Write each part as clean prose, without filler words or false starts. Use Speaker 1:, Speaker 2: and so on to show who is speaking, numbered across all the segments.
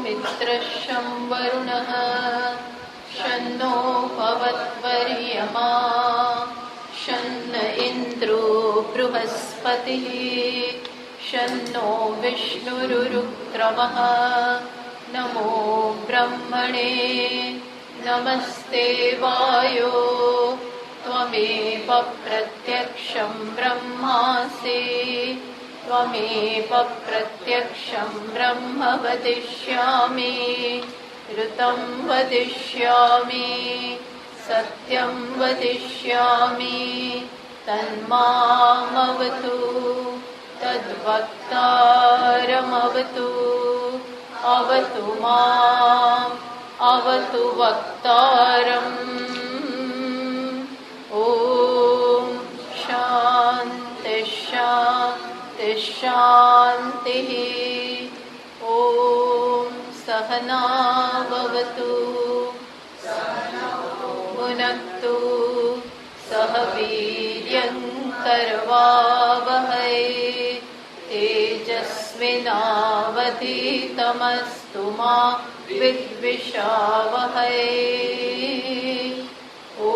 Speaker 1: मित्रशं वरुणः शन्नो भवत्वर्यमा शन्न इन्द्रो बृहस्पतिः शन्नो विष्णुरुक्रमः नमो ब्रह्मणे नमस्ते वायो त्वमेव प्रत्यक्षं ब्रह्मासि त्वमेव प्रत्यक्षं ब्रह्म वदिष्यामि ऋतं वदिष्यामि सत्यं वदिष्यामि तन्मामवतु तद्वक्तारमवतु अवतु माम् अवतु वक्तारम् ॐ शान्ति शान्ति शान्तिः ॐ सहना भवतु भुनक्तु सह वीर्यं करवावहै तेजस्विनावधीतमस्तु मा विद्विषावहै ॐ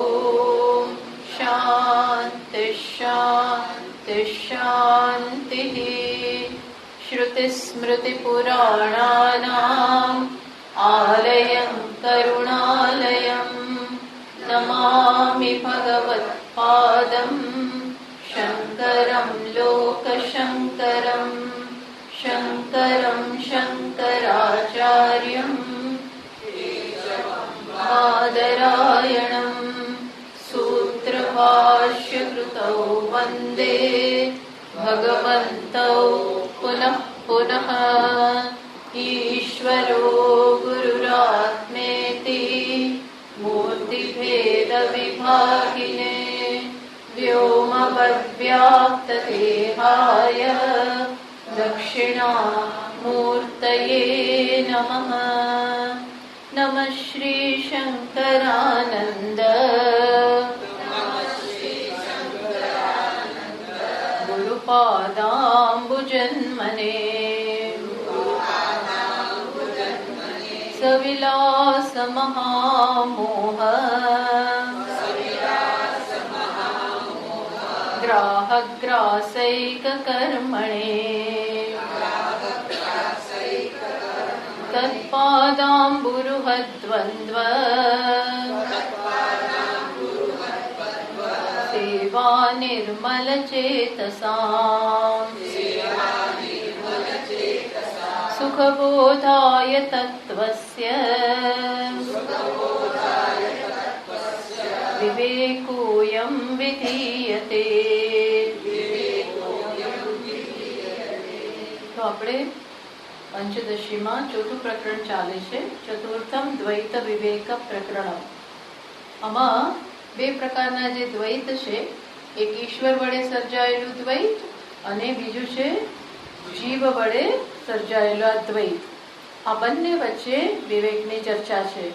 Speaker 1: शान्ति शान्ति शान्तिः श्रुतिस्मृतिपुराणानाम् आलयं करुणालयं नमामि भगवत्पादं शङ्करं लोकशङ्करं शङ्करं शङ्कराचार्यं बादरायणं सूत्रभाष्यकृतौ वन्दे भगवन्तौ पुनः पुनः ईश्वरो गुरुरात्मेति मूर्तिभेदविभागिने व्योमवद्व्याप्तदेहाय दक्षिणामूर्तये नमः नमः श्रीशङ्करानन्द गुरुपादाम्बुजन्मने सविलासमहामोह ग्राहग्रासैककर्मणे तत्पादाम्बुरुहद्वन्द्व सेवा निर्मलचेतसाम् सुखबोधाय तत्त्वस्य विवेकोऽयं विधीयते। તો આપણે પંચદશીમાં ચોથું પ્રકરણ ચાલે છે, ચતુર્થમ દ્વૈત વિવેક પ્રકરણ. આમાં બે પ્રકારના જે દ્વૈત છે, એક ઈશ્વર વડે સર્જાયેલું દ્વૈત અને બીજું છે જીવ વડે સર્જાયેલો અદ્વૈત. આ બંને વચ્ચે વિવેકની ચર્ચા છે.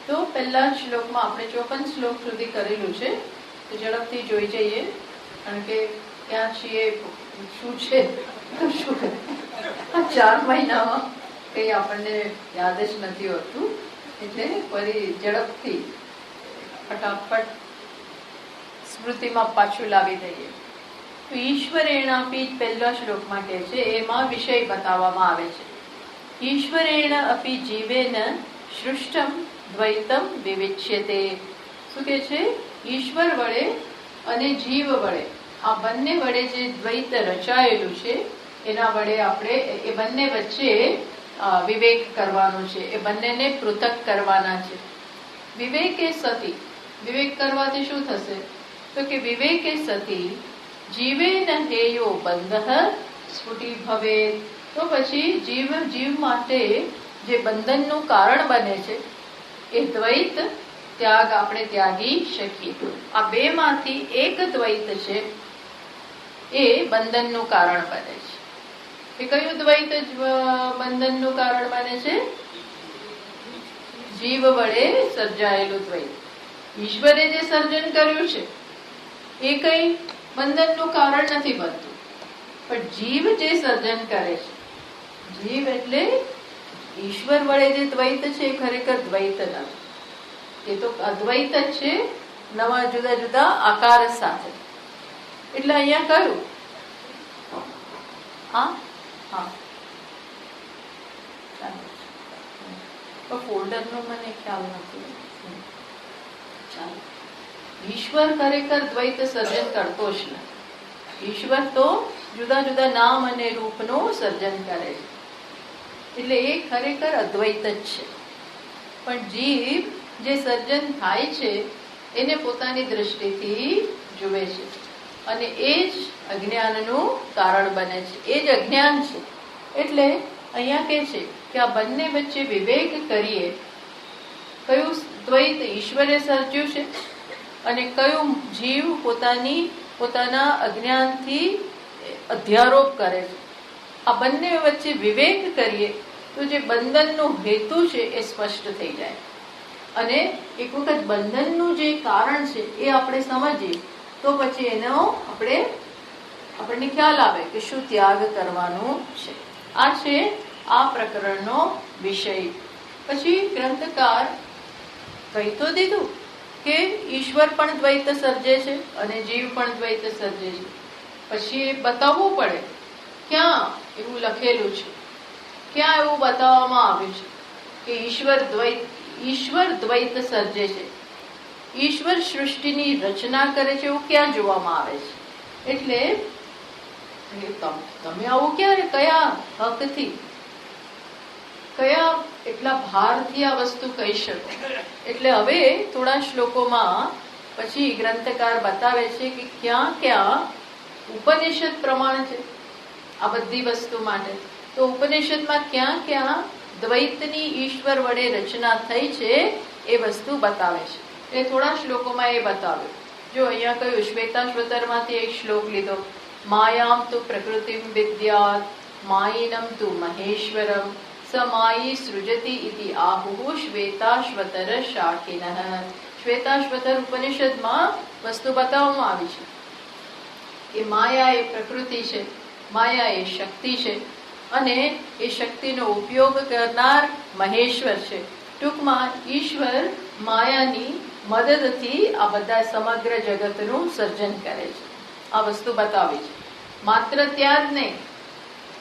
Speaker 1: તો પહેલા શ્લોકમાં આપણે 54 શ્લોક સુધી કરેલું છે, તો ઝડપથી જોઈ જઈએ, કારણ કે ક્યાં છીએ, શું છે, તો શું 4 મહિનામાં કંઈ આપણને યાદ જ નથી હોતું, એટલે ફરી ઝડપથી ફટાફટ સ્મૃતિમાં પાછું લાવી દઈએ. તો ઈશ્વરેણાપી પહેલા શ્લોકમાં કહે છે, એમાં વિષય બતાવવામાં આવે છે. ઈશ્વરેણ અપી જીવેન સૃષ્ટમ દ્વૈતમ વિવિચ્યતે. શું કે છે? ઈશ્વર વડે અને જીવ વડે, આ બંને વડે જે દ્વૈત રચાયેલું છે એના વડે આપણે એ બંને વચ્ચે વિવેક કરવાનો છે, એ બંનેને પૃથક કરવાના છે. વિવેકે સતી, વિવેક કરવાથી શું થશે? તો કે વિવેકે સતી જીવેન હેયો બંધ સ્ફુટી ભવે. તો પછી જીવ માટે જે બંધનનું કારણ બને છે એ દ્વૈત ત્યાગ આપણે ત્યાગી શકીએ. આ બે માંથી એક દ્વૈત છે એ બંધનનું કારણ બને છે. એ કયું દ્વૈત બંધનનું કારણ બને છે? જીવ વડે સર્જાયેલું દ્વૈત. ઈશ્વરે જે સર્જન કર્યું છે એ કઈ બંધનનું કારણ નથી બનતું, પણ જીવ જે સર્જન કરે છે, જીવ એટલે ઈશ્વર વડે જે દ્વૈત છે એ ખરેખર દ્વૈત નથી, એ તો અદ્વૈત જ છે, નવા જુદા જુદા આકાર સાથે. એટલે અહીંયા કહ્યું હા હા ફોલ્ડરનો મને ખ્યાલ નથી. ચાલો, ઈશ્વર ખરેખર દ્વૈત સર્જન કરતો જ નથી. ઈશ્વર તો જુદા જુદા નામ અને રૂપનું સર્જન કરે છે, એટલે એ ખરેખર અદ્વૈત જ છે. પણ જીવ જે સર્જન થાય છે એને પોતાની દ્રષ્ટિથી જુએ છે, અને એ જ અજ્ઞાનનું કારણ બને છે, એ જ અજ્ઞાન છે. એટલે અહીંયા કહે છે કે આ બંને વચ્ચે વિવેક કરીએ, કયું દ્વૈત ઈશ્વરે સર્જ્યું છે અને કયું જીવ પોતાના અજ્ઞાનથી અધ્યારોપ કરે છે. આ બંને વચ્ચે વિવેક કરીએ તો જે બંધનનો હેતુ છે એ સ્પષ્ટ થઈ જાય, અને એક વખત બંધનનું જે કારણ છે એ આપણે સમજીએ તો પછી એનો આપણને ખ્યાલ આવે કે શું ત્યાગ કરવાનું છે. આ છે આ પ્રકરણનો વિષય. પછી ગ્રંથકાર કહી તો દીધું કે ઈશ્વર પણ દ્વૈત સર્જે છે અને જીવ પણ દ્વૈત સર્જે છે. પછી બતાવવું પડે ક્યાં એવું લખેલું છે, ક્યાં એવું બતાવવામાં આવ્યું છે કે ઈશ્વર દ્વૈત સર્જે છે, ઈશ્વર સૃષ્ટિની રચના કરે છે, એવું ક્યાં જોવામાં આવે છે. એટલે તમે આવું ક્યારે, કયા હકથી, કયા એટલા ભારથી આ વસ્તુ કહી શકો. એટલે હવે થોડા શ્લોકોમાં પછી ગ્રંથકાર બતાવે છે કે ક્યાં ક્યાં ઉપનિષદ પ્રમાણ છે આ બધી વસ્તુ માટે. તો ઉપનિષદમાં ક્યાં ક્યાં દ્વૈતની ઈશ્વર વડે રચના થઈ છે એ વસ્તુ બતાવે છે. એ થોડા શ્લોકોમાં એ બતાવ્યું. જો અહીંયા કહ્યું, શ્વેતાશ્વતરમાંથી એક શ્લોક લીધો, માયામ તુ પ્રકૃતિમ વિદ્યાત માયિનમ તુ મહેશ્વરમ સમાયી સૃજતિ ઇતિ આહુઃ શ્વેતાશ્વતર શાખિનઃ. શ્વેતાશ્વતર ઉપનિષદમાં વસ્તુ બતાવવામાં આવી છે કે માયા એ પ્રકૃતિ છે, માયા એ શક્તિ છે, અને એ શક્તિનો ઉપયોગ કરનાર મહેશ્વર છે. ટૂંકમાં ઈશ્વર માયાની મદદથી આ બધા સમગ્ર જગતનું સર્જન કરે છે. આ વસ્તુ બતાવી છે. માત્ર ત્યાં જ નહીં,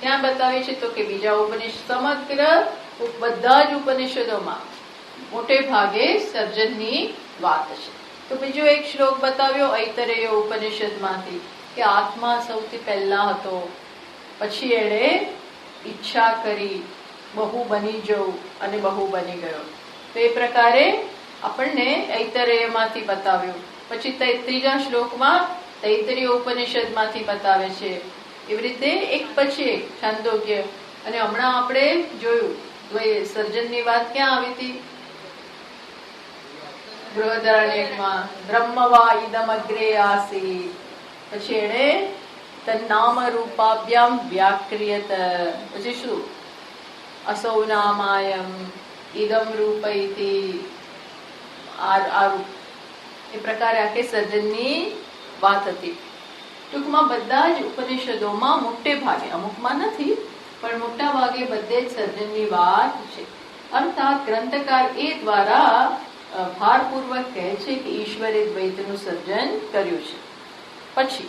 Speaker 1: ક્યાં બતાવી છે તો કે બીજા ઉપનિષદ, સમગ્ર બધા જ ઉપનિષદોમાં મોટે ભાગે સર્જનની વાત છે. તો બીજો એક શ્લોક બતાવ્યો ઐતરેય ઉપનિષદમાંથી કે આત્મા સૌથી પહેલા હતો, પછી એણે ઈચ્છા કરી બહુ બની જવું અને બહુ બની ગયો. તો એ પ્રકારે આપણને ઐતરેયમાંથી બતાવ્યું. પછી ત્રીજા શ્લોકમાં તૈત્તરીય ઉપનિષદમાંથી બતાવે છે. એવી રીતે એક પછી એક છાંદોગ્ય. અને હમણાં આપણે જોયું સર્જનની વાત ક્યાં આવી હતી? બૃહદારણ્યકમાં બ્રહ્મવા ઇદમ અગ્રે આસીત. પછી એને તન્નામ રૂપાભ્યામ વ્યાક્રિયત. પછી શું? અસૌ નામાયમ ઇદમ રૂપૈતિ. આ રૂપ. એ પ્રકારે આખી સર્જનની વાત હતી. ટૂંકમાં બધા જ ઉપનિષદોમાં મોટે ભાગે, અમુકમાં નથી પણ મોટા ભાગે બધે જ સર્જનની વાત છે. અર્થાત ગ્રંથકાર એ દ્વારા ભારપૂર્વક કહે છે કે ઈશ્વરે દ્વૈતનું સર્જન કર્યું છે. પછી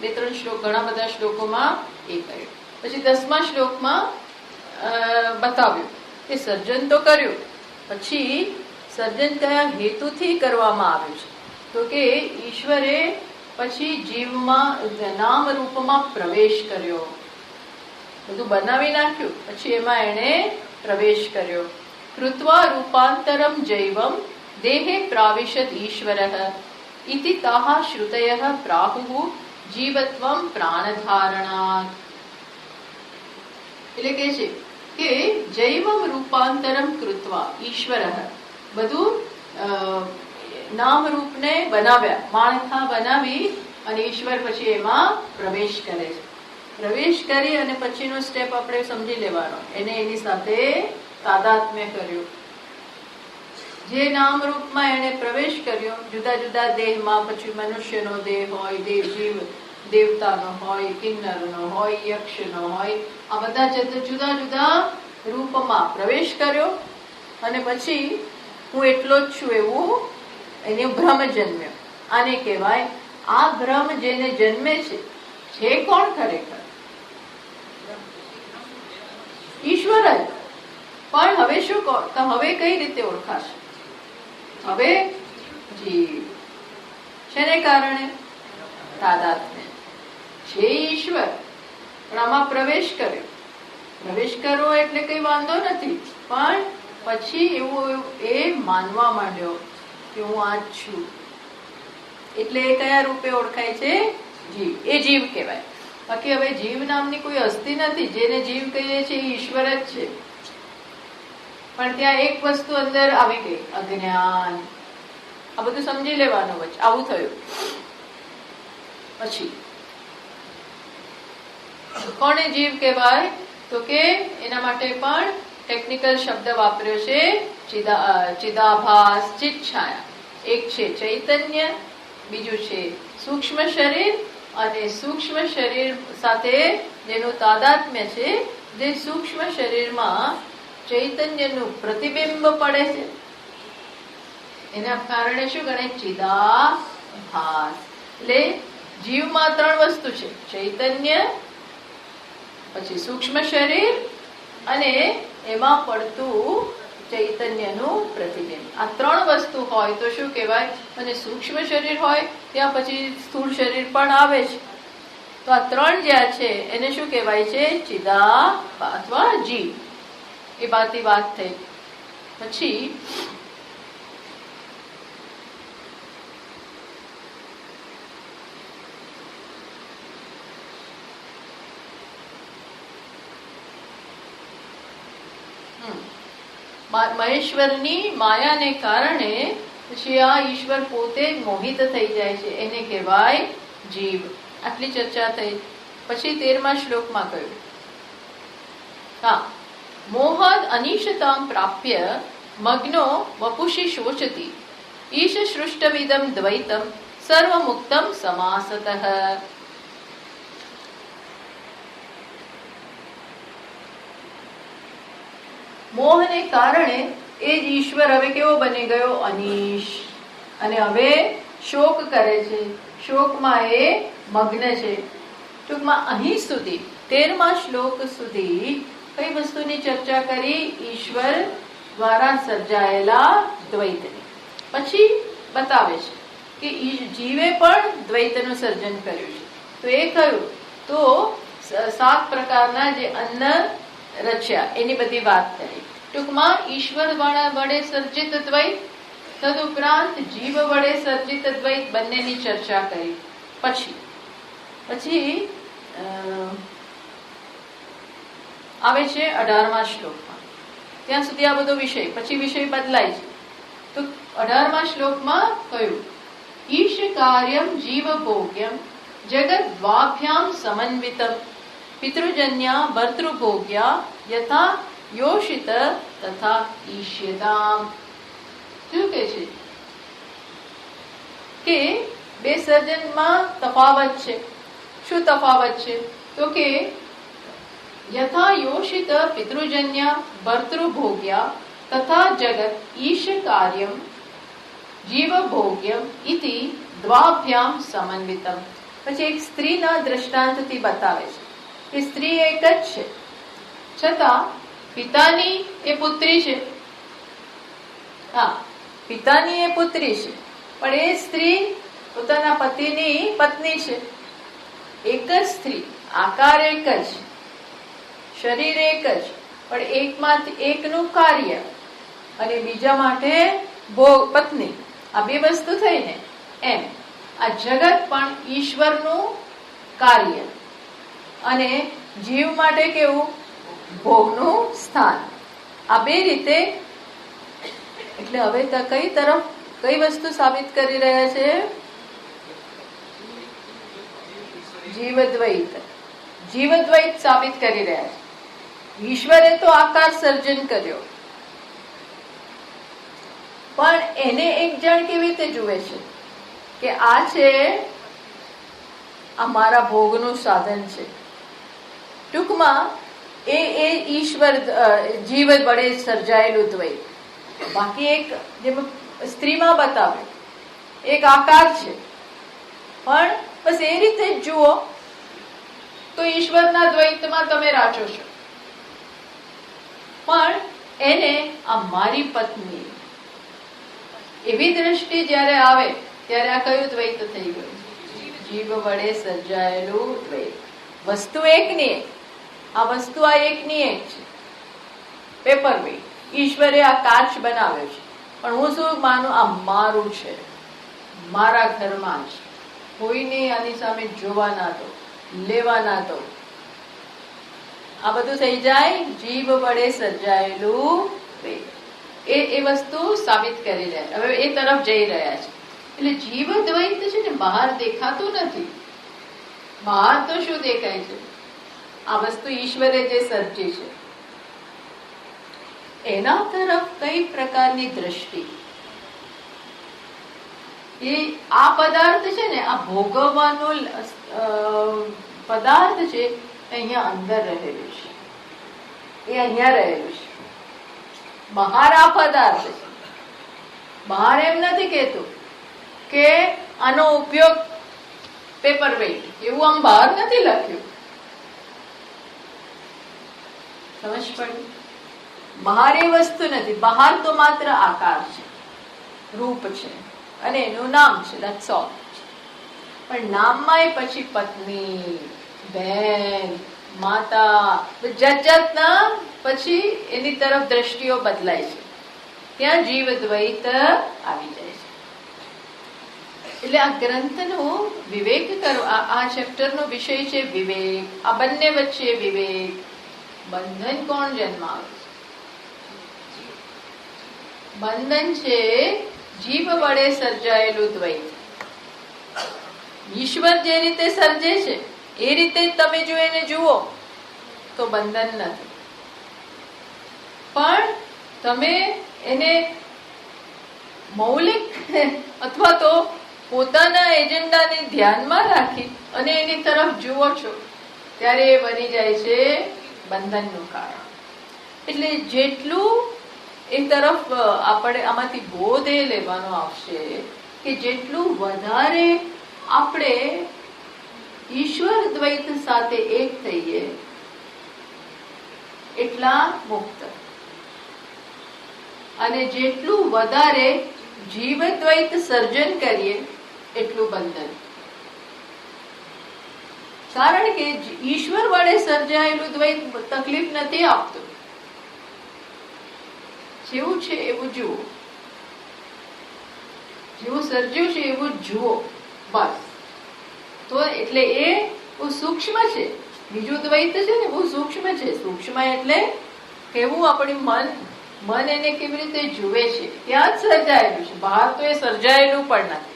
Speaker 1: 2-3 શ્લોક, ઘણા બધા શ્લોકોમાં એ કહ્યું. પછી 10મા શ્લોકમાં બતાવ્યું કે સર્જન તો કર્યું, પછી સર્જન કયા હેતુથી કરવામાં આવ્યું છે. તો કે ઈશ્વરે પછી જીવમાં નામ રૂપમાં પ્રવેશ કર્યો, બધું બનાવી નાખ્યું, પછી એમાં એને પ્રવેશ કર્યો. કૃત્વા રૂપાંતરમ જૈવમ દેહે પ્રાવિશત ઈશ્વરઃ ઇતિ તાહ શ્રુતયઃ પ્રાહુઃ જીવત્વમ પ્રાણધારણાत्. એટલે કે છે કે જૈવમ રૂપાંતરમ કૃત્વા ઈશ્વરઃ, બધું નામ રૂપને બનાવ્યા, માળખા બનાવી અને ઈશ્વર પછી એમાં પ્રવેશ કરે છે. પ્રવેશ કરી અને પછીનો સ્ટેપ આપણે સમજી લેવાનો, એને એની સાથે તાદાત્મ્ય કર્યું. જે નામ રૂપમાં એને પ્રવેશ કર્યો, જુદા જુદા દેહમાં, પછી મનુષ્યનો દેહ હોય, જીવ દેવતાનો હોય, કિન્નરનો હોય, યક્ષનો હોય, આ બધા જુદા જુદા રૂપમાં પ્રવેશ કર્યો અને પછી હું એટલો જ છું એવું એને ભ્રમ જન્મ્યો. આને કહેવાય આ ભ્રમ જેને જન્મે છે કોણ ખરેખર? ઈશ્વર જ. પણ હવે શું કહો, હવે કઈ રીતે ઓળખાશે? હવે જીવ. શેને કારણે? તાદાત્મ્ય. છે ઈશ્વર પણ આમાં પ્રવેશ કર્યો. પ્રવેશ કરવો એટલે કઈ વાંધો નથી, પણ પછી એવું એ માનવા માંડ્યો કે હું આ જ છું. એટલે એ કયા રૂપે ઓળખાય છે? જીવ. એ જીવ કહેવાય. બાકી હવે જીવ નામની કોઈ હસ્તી નથી. જેને જીવ કહીએ છીએ એ ઈશ્વર જ છે. પણ ત્યાં એક વસ્તુ અંદર આવી ગઈ, અજ્ઞાન. આ બધું સમજી લેવાનું વચ્ચે આવું થયું. પછી કોને જીવ કહેવાય? તો કે એના માટે પણ ટેકનિકલ શબ્દ વાપર્યો છે, ચિદાભાસ, ચિત છાયા. એક છે ચૈતન્ય, બીજું છે સૂક્ષ્મ શરીર, અને સૂક્ષ્મ શરીર સાથે જેનું તાદાત્મ્ય છે, જે સૂક્ષ્મ શરીરમાં ચૈતન્યનું પ્રતિબિંબ પડે છે એના કારણે શું ગણે? ચિદાભાસ. એટલે જીવમાં ત્રણ વસ્તુ છે, ચૈતન્ય, પછી સૂક્ષ્મ શરીર અને એમાં પડતું ચૈતન્યનું પ્રતિબિંબ. આ ત્રણ વસ્તુ હોય તો શું કહેવાય? અને સૂક્ષ્મ શરીર હોય ત્યાં પછી સ્થૂળ શરીર પણ આવે છે. તો આ ત્રણ જ્યાં છે એને શું કહેવાય છે? ચિદા અથવા જીવ. એ બાતી વાત થઈ. પછી મહેશ્વરની માયાને કારણે પછી આ ઈશ્વર પોતે જ મોહિત થઈ જાય છે, એને કહેવાય જીવ. આટલી ચર્ચા થઈ. પછી 13મા શ્લોકમાં કહ્યું, હા, મોહદ અનિશતામ પ્રાપ્ય મગ્નો વપુષી શોચતી ઈશ સૃષ્ટવિદમ દ્વૈતમ સર્વમુક્તમ સમાસતઃ. મોહને કારણે એ જ ઈશ્વર હવે કેવો બની ગયો? અનીશ. અને હવે શોક કરે છે. શોકમાં એ મગ્ન છે. ટૂંકમાં અહીં સુધી 13મા શ્લોક સુધી કઈ વસ્તુની ચર્ચા કરી? ઈશ્વર દ્વારા સર્જાયેલા દ્વૈતની. પછી બતાવે છે કે જીવે પણ દ્વૈતનું સર્જન કર્યું છે. તો એ કયું? તો 7 પ્રકારના જે અન્ન રચ્યા એની બધી વાત કરી. ટૂંકમાં ઈશ્વર વડે સર્જિત દ્વૈત, તદુપરાંત જીવ વડે સર્જિત દ્વૈત, બંનેની ચર્ચા કરી. પછી આવે છે 18મા શ્લોકમાં. ત્યાં સુધી આ બધો વિષય, પછી વિષય બદલાય છે. તો 18મા શ્લોકમાં કહ્યું, ઈશ કાર્યમ જીવ ભોગ્યમ જગત દ્વાભ્યામ સમન્વિતમ પિતૃજન્યા ભર્તૃભોગ્યા યથા યોષિત તથા ઈષ્યતામ. શું કે છે? કે બે સર્જનમાં તફાવત છે. શું તફાવત છે? તો કે યથા યોષિત પિતૃજન્ય ભર્તૃભોગ્યા તથા જગત ઈશ કાર્યમ જીવ ભોગ્યમ ઇતિ દ્વાભ્યામ સમન્વિતમ. પછી એક સ્ત્રીના દ્રષ્ટાંતથી બતાવે છે કે સ્ત્રી એક જ છે, છતાં પિતાની એ પુત્રી છે. હા, પિતાની એ પુત્રી છે, પણ એ સ્ત્રી પોતાના પતિની પત્ની છે. એક જ સ્ત્રી, આકાર એક જ, શરીર એક જ, પણ એકમાંથી એકનું કાર્ય અને બીજા માટે ભોગ પત્ની. આ બે વસ્તુ થઈ ને. એમ આ જગત પણ ઈશ્વરનું કાર્ય અને જીવ માટે કેવું? ભોગનું સ્થાન. આ બે રીતે. એટલે હવે કઈ તરફ કઈ વસ્તુ સાબિત કરી રહ્યા છે? જીવદ્વૈત. જીવદ્વૈત સાબિત કરી રહ્યા છે. ઈશ્વરે તો આકાર સર્જન કર્યો, પણ એને એક જણ કેવી રીતે જુએ છે કે આ છે, આ મારા ભોગનું સાધન છે. ટૂંકમાં એ ઈશ્વર જીવ વડે સર્જાયેલું દ્વૈત. બાકી એક જેમ સ્ત્રીમાં બતાવે એક આકાર છે, પણ બસ એ રીતે જ જુઓ તો ઈશ્વરના દ્વૈતમાં તમે રાચો છો. પણ એને આ મારી પત્ની એવી દ્રષ્ટિ જ્યારે આવે ત્યારે આ કયું દ્વૈત થઈ ગયું? જીવ વડે સર્જાયેલું દ્વૈત. વસ્તુ એકની એક, આ વસ્તુ આ એકની એક છે. પેપર વેઇટ, ઈશ્વરે આ કાચ બનાવ્યો છે, પણ હું શું માનું? આ મારું છે, મારા ઘરમાં છે, કોઈને આની સામે જોવા ના દો, લેવા ના દો. આ બધું થઈ જાય જીવ વડે સર્જાયેલું દ્વૈત. એ વસ્તુ સાબિત કરી રહ્યા, હવે એ તરફ જઈ રહ્યા છે. એટલે જીવ દ્વૈત છે ને બહાર દેખાતું નથી. બહાર તો શું દેખાય છે? આ વસ્તુ ઈશ્વરે જે સર્જી છે એના તરફ કઈ પ્રકારની દ્રષ્ટિ. એ આ પદાર્થ છે ને, આ ભોગવવાનો પદાર્થ છે, અહીંયા અંદર રહેલું છે, એ અહીંયા રહેલું છે. બહાર આ પદાર્થ છે. બહાર એમ નથી કહેતું કે આનો ઉપયોગ પેપર વેઇટ એવું આમ બહાર નથી લખ્યું. સમજ પડી? બહાર એ વસ્તુ નથી. બહાર તો માત્ર આકાર છે, રૂપ છે, અને એનું નામ છે, that's all. પણ નામમાં પછી પત્ની, બહેન, માતા, જાતના પછી એની તરફ દ્રષ્ટિઓ બદલાય છે. ત્યાં જીવ દ્વૈત આવી જાય છે. એટલે આ ગ્રંથનું વિવેક કરો. આ ચેપ્ટરનો વિષય છે વિવેક. આ બંને વચ્ચે વિવેક. બંધન કોણ જન્માવે? બંધન છે જીવ વડે સર્જાયેલું દ્વૈત. ઈશ્વર જે રીતે સર્જે છે એ રીતે તમે જો એને જુઓ તો બંધન નથી. પણ તમે એને મૌલિક અથવા તો પોતાના એજન્ડાને ધ્યાનમાં રાખી અને એની તરફ જુઓ છો ત્યારે એ બની જાય છે બંધનનું કારણ. એટલે જેટલું એ તરફ આપણે આમાંથી બોધ એ લેવાનો આવશે કે જેટલું વધારે આપણે ઈશ્વર દ્વૈત સાથે એક થઈએ એટલા મુક્ત, અને જેટલું વધારે જીવ દ્વૈત સર્જન કરીએ એટલું બંધન. કારણ કે ઈશ્વર વડે સર્જાયેલું દ્વૈત તકલીફ નથી આપતું. જેવું છે એવું જુઓ, જેવું સર્જ્યું છે એવું જુઓ, બસ. તો એટલે એ બહુ સૂક્ષ્મ છે. બીજું દ્વૈત છે ને બહુ સૂક્ષ્મ છે. સૂક્ષ્મ એટલે કેવું? આપણી મન એને કેવી રીતે જુએ છે ત્યાં જ સર્જાયેલું છે. બહાર તો એ સર્જાયેલું પણ નથી.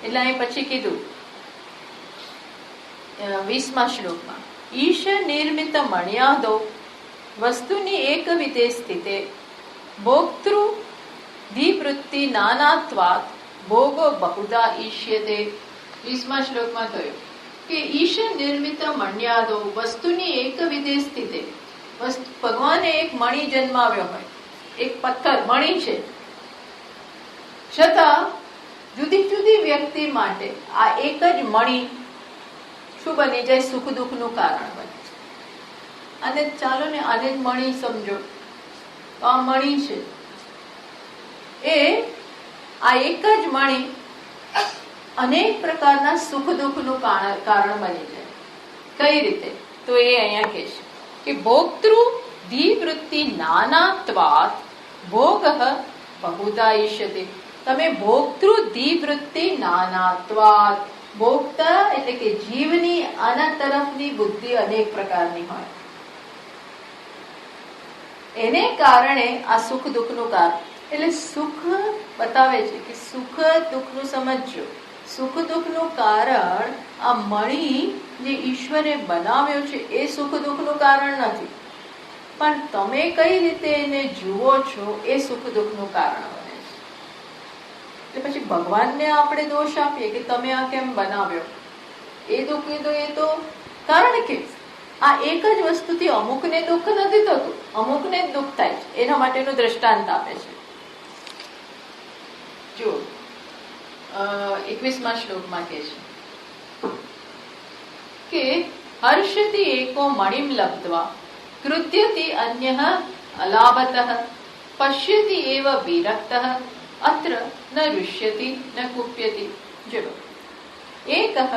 Speaker 1: એટલે અહીં પછી કીધું 20મા શ્લોકમાં, ઈશ નિર્મિત મણ્યાદો વસ્તુની એકવિધે સ્થિતે ભોક્તૃ દ્વિવૃત્તિ નાનાત્વાત ભોગો બહુધા ઈષ્યતે. 20મા શ્લોકમાં થયું કે ઈશ નિર્મિત મણ્યાદો વસ્તુની એકવિધે સ્થિતે. ભગવાને એક મણિ જન્માવ્યો હોય, એક પથ્થર મણિ છે, છતાં જુદી જુદી વ્યક્તિ માટે આ એક જ મણિ શું બની જાય? સુખ દુઃખ નું કારણ બને. અને ચાલો ને આને જ મણિ સમજો. તો આ મણિ છે, એ આ એક જ મણિ અનેક પ્રકારના સુખ દુઃખ નું કારણ બની જાય. કઈ રીતે? તો એ અહીંયા કહે છે કે ભોક્તૃ દ્વિવૃત્તિ નાનાત્વાત ભોગ બહુધા ઈષ્યતે. તમે ભોક્તૃ દ્વિવૃત્તિ નાનાત્વાત, ભોગતા એટલે કે જીવની આના તરફની બુદ્ધિ અનેક પ્રકારની હોય, એને કારણે આ સુખ દુઃખ નું કારણ. એટલે સુખ બતાવે છે કે સુખ દુઃખ નું સમજજો. સુખ દુઃખ નું કારણ આ મણિ જે ઈશ્વરે બનાવ્યો છે એ સુખ દુઃખ નું કારણ નથી, પણ તમે કઈ રીતે એને જુઓ છો એ સુખ દુઃખ નું કારણ બને છે. એટલે પછી ભગવાનને આપણે દોષ આપીએ કે તમે આ કેમ બનાવ્યો, એ તો કીધું એ તો કારણ કે આ એક જ વસ્તુથી અમુકને દુઃખ નથી થતું, અમુકને જ દુઃખ થાય છે. એના માટેનું દ્રષ્ટાંત આપે છે. જો 21મા શ્લોકમાં કહે છે કે હર્ષતિ એકો મણિમ લબ્ધ્વા કૃત્યતિ અન્યઃ અલાભતઃ પશ્યતિ એવ વિરક્તઃ અત્ર ન રુષ્યતિ ન કુપ્યતિ. જો એકઃ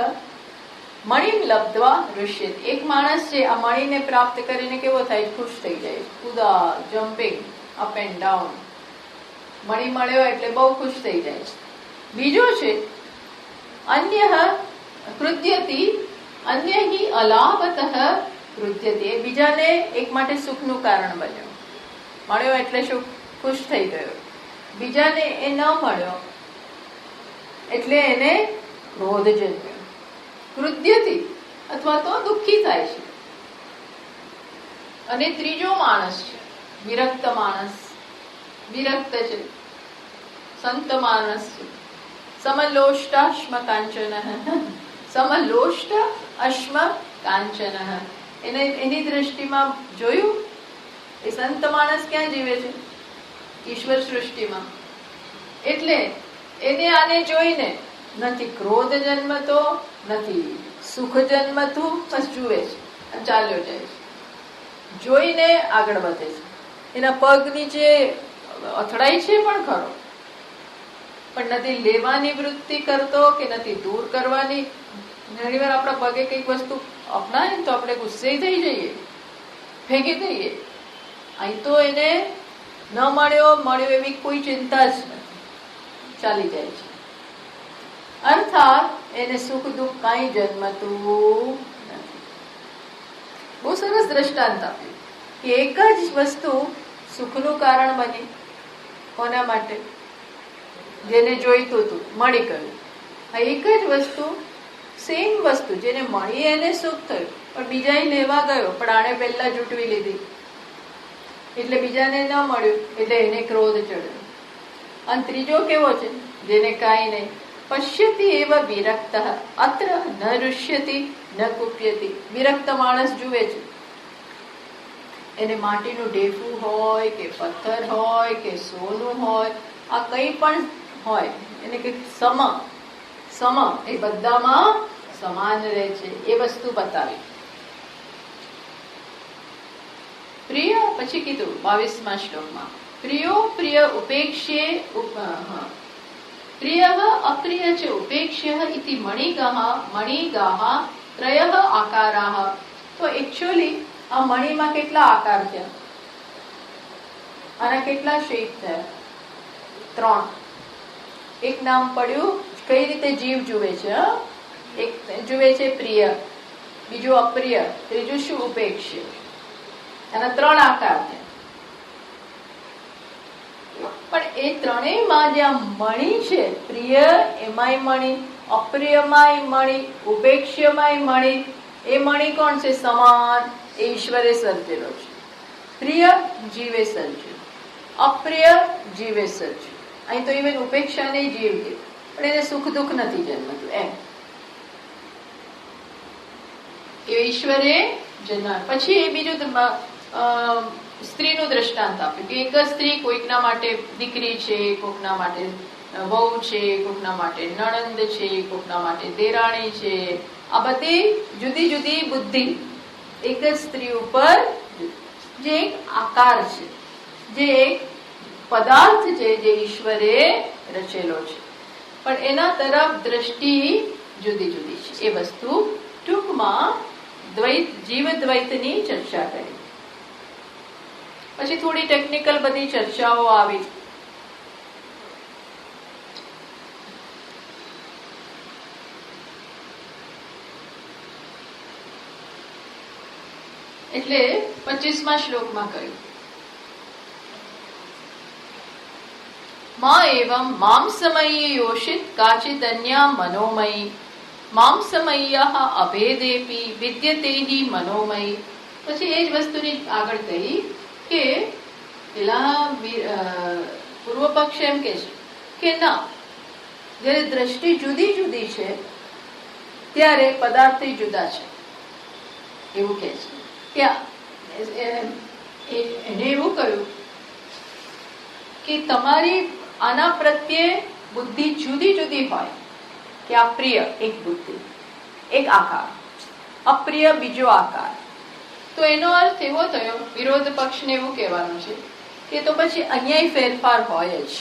Speaker 1: મણિમ લબ્ધ્વા રુષ્યતિ. એક માણસ છે આ મણીને પ્રાપ્ત કરીને કેવો થાય? ખુશ થઈ જાય, કુદા જમ્પિંગ અપ એન્ડ ડાઉન. મણી મળ્યો એટલે બહુ ખુશ થઈ જાય છે. બીજો છે અન્યઃ કૃત્યતિ અન્યહિ અલાભતઃ કૃત્યતિ. એ બીજાને એક માટે સુખનું કારણ બન્યો. મળ્યો એટલે સુખ, ખુશ થઈ ગયો. બીજાને એ ન મળ્યો એટલે એને ક્રોધ જન્મ્યો. કૃત્યતિ અથવા તો દુઃખી થાય છે. અને ત્રીજો માણસ છે વિરક્ત માણસ. વિરક્ત છે, સંત માણસ છે. સમલોષ્ટાશ્મ કાંચન, સમલોષ્ટ અશ્મ કાંચન. એની દ્રષ્ટિમાં જોયું એ સંત માણસ ક્યાં જીવે છે? ઈશ્વર સૃષ્ટિમાં. એટલે એને આને જોઈને નથી ક્રોધ જન્મતો, નથી સુખ જન્મતું, બસ જુએ છે, ચાલ્યો જાય છે. જોઈને આગળ વધે છે. એના પગ નીચે અથડાય છે પણ ખરો, પણ નથી લેવાની વૃત્તિ કરતો કે નથી દૂર કરવાની. ઘણી વાર આપણા પગે કઈક વસ્તુ અપનાય તો આપણે ગુસ્સે થઈ જઈએ, ફેંકી દઈએ. અહીં તો એને ન મળ્યો એવી કોઈ ચિંતા જ નથી, ચાલી જાય છે. અર્થાત એને સુખ દુઃખ કાંઈ જન્મતું નથી. બહુ સરસ દ્રષ્ટાંત આપ્યું કે એક જ વસ્તુ સુખનું કારણ બની. કોના માટે? જેને જોઈતું હતું, મળી ગયું. આ એક જ વસ્તુ, સેમ વસ્તુ, જેને મળી એને સુખ થયું, પણ બીજા લેવા ગયો, પણ આને પહેલા જૂટવી લીધી એટલે બીજાને ન મળ્યું એટલે એને ક્રોધ ચડ્યો. અને ત્રીજો કેવો છે? જેને કાંઈ નહીં. પશ્યતિ એવ વિરક્ત અત્ર ન રુષ્યતિ ન કુપ્યતિ. વિરક્ત માણસ જુએ છે, એને માટીનું ઢેફું હોય કે પથ્થર હોય કે સોનું હોય, આ કંઈ પણ હોય, એને કંઈક સમ એ બધામાં સમાન રહે છે. એ વસ્તુ બતાવી. પ્રિય પછી કીધું 22મા શ્લોકમાં પ્રિયો પ્રિય ઉપેક્ષ્યે પ્રિયઃ અપ્રિય ચ ઉપેક્ષ્યઃ ઇતિ મણિગાહ ત્રયઃ આકારાઃ. તો એકચ્યુઅલી આ મણીમાં કેટલા આકાર થયા? આના કેટલા શેપ થયા? 3. એક નામ પડ્યું કઈ રીતે જીવ જુએ છે. એક જુએ છે પ્રિય, બીજું અપ્રિય, ત્રીજું શું? ઉપેક્ષ્ય. એના 3 આકાર છે. પણ એ ત્રણેયમાં જે આ મણી છે, પ્રિય એમાંય મણી, અપ્રિયમાંય મણી, ઉપેક્ષ્યમાંય મણી, એ મણી કોણ છે? સમાન. એ ઈશ્વરે સર્જેલો છે. પ્રિય જીવે સર્જ્યું, અપ્રિય જીવે સર્જ્યું. અહીં તો ઇવન ઉપેક્ષાને જીવ છે, પણ એને સુખ દુઃખ નથી જન્મતું. એમ એ ઈશ્વરે જન્મ. પછી એ બીજું સ્ત્રીનું દ્રષ્ટાંત આપ્યું કે એક સ્ત્રી કોઈકના માટે દીકરી છે, કોઈકના માટે વહુ છે, કોઈકના માટે નણંદ છે, કોઈકના માટે દેરાણી છે. આ બધી જુદી જુદી બુદ્ધિ એક જ સ્ત્રી ઉપર, જે એક આકાર છે, જે એક પદાર્થ છે, જે ઈશ્વરે રચેલો છે, પણ એના તરફ દ્રષ્ટિ જુદી જુદી છે. એ વસ્તુ ટૂંકમાં જીવ દ્વૈતની ચર્ચા કરી. પછી થોડી ટેકનિકલ બધી ચર્ચાઓ આવી. એટલે 25મા શ્લોકમાં કહ્યું માં એવં માંસમયી યોષિત કાચિત અન્યા મનોમયી માંસમય્યઃ અભેદેપી વિદ્યતે હિ મનોમયી. પછી એ જ વસ્તુની આગળ કહી કે પેલા પૂર્વ પક્ષ એમ કે છે કે ના, જયારે દ્રષ્ટિ જુદી જુદી છે ત્યારે પદાર્થ જુદા છે. એવું કહે છે કે એને એવું કહ્યું કે તમારી આના પ્રત્યે બુદ્ધિ જુદી જુદી હોય, કે આ પ્રિય એક બુદ્ધિ, એક આકાર, અપ્રિય બીજો આકાર. તો એનો અર્થ એવો થયો, વિરોધ પક્ષને એવું કહેવાનું છે કે તો પછી અહીંયા ફેરફાર હોય જ.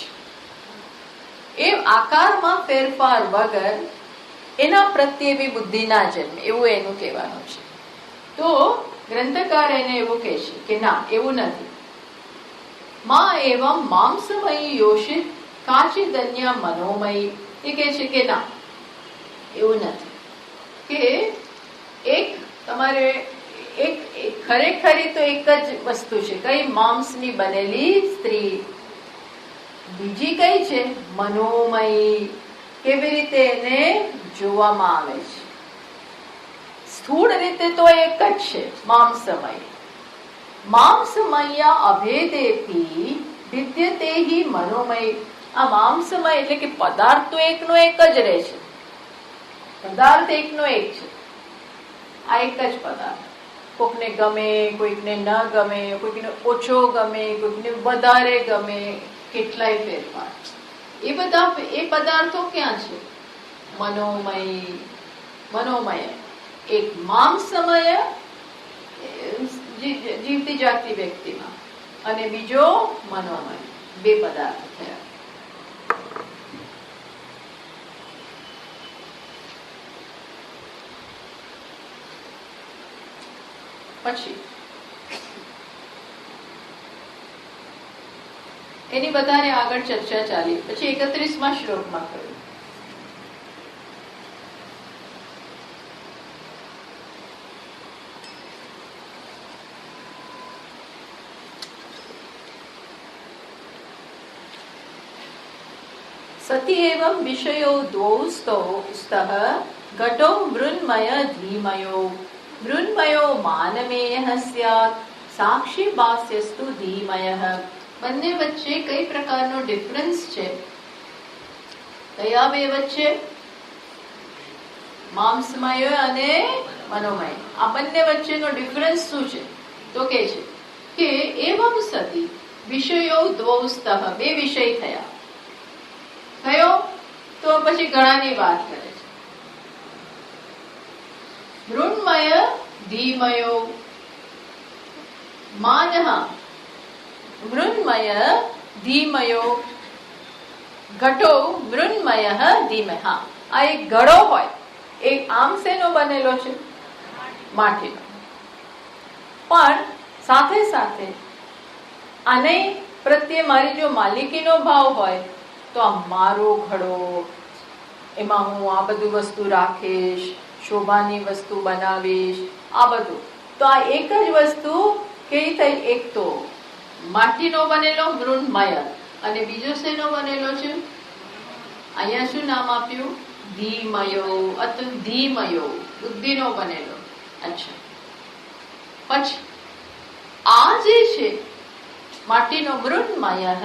Speaker 1: એ આકારમાં ફેરફાર વગર એના પ્રત્યે બી બુદ્ધિ ના જન્મે, એવું એનું કહેવાનું છે. તો ગ્રંથકાર એને એવું કહે છે કે ના, એવું નથી. માં એવમ માંસમય યોષિત કાચિદન્ય મનોમય. એ કહે છે કે ના, એવું નથી. કે એક તમારે એક ખરેખરી તો એક જ વસ્તુ છે, કઈ માંસની બનેલી સ્ત્રી, બીજી કઈ છે મનોમય, કેવી રીતે એને જોવામાં આવે છે. સ્થૂળ રીતે તો એક જ છે માંસમય. માંસમય અભેદેથી વિદ્યતે હિ મનોમય. આ માંસમય એટલે કે પદાર્થ તો એકનો એક જ રહે છે, પદાર્થ એકનો એક છે. આ એક જ પદાર્થ, કોઈકને ગમે, કોઈકને ન ગમે, કોઈકને ઓછો ગમે, કોઈકને વધારે ગમે, કેટલાય ફેરફાર. એ પદાર્થો ક્યાં છે? મનોમય. મનોમય એક માંસમય જીવતી જાગતી વ્યક્તિમાં, અને બીજો મનોમય. બે પદાર્થ થયા. પછી એની વધારે આગળ ચર્ચા ચાલી. પછી 31મા શ્લોકમાં કહ્યું, સતી એવં વિષયો દ્વૌ સ્તઃ ઘટો મૃન્મય ધીમયો. મૃન્મયો માનમેયઃ સ્યાત્ સાક્ષી ભાસ્યસ્તુ ધીમયઃ. બંને વચ્ચે કઈ પ્રકારનો ડિફરન્સ છે? કયા બે વચ્ચે? માંસમય અને મનોમય. આ બંને વચ્ચેનો ડિફરન્સ શું છે? તો કે છે કે એવમ સતી વિષયો દ્વૌ સ્તઃ. બે વિષય થયા. કયો? તો પછી ઘણાની વાત કરે છે. મૃન્મય ધીમયો. માનઃ મૃન્મય ધીમયો. ઘટો મૃન્મય ધીમહ. આ એક ઘડો હોય, એક આમ શેનો બનેલો છે? માટીનો. પણ સાથે સાથે આને પ્રત્યે મારી જો માલિકીનો ભાવ હોય તો આ મારો ઘડો, એમાં હું આ બધું વસ્તુ રાખીશ, શોભાની વસ્તુ બનાવીશ, આ બધું. તો આ એક જ વસ્તુ કેવી થઈ? એક તો માટીનો બનેલો મૃન્મય, અને બીજો શેનો બનેલો છે? અહીંયા શું નામ આપ્યું? ધીમયો. ધીમયો બુદ્ધિનો બનેલો. અચ્છા, પછી આ જે છે માટીનો મૃન્મય,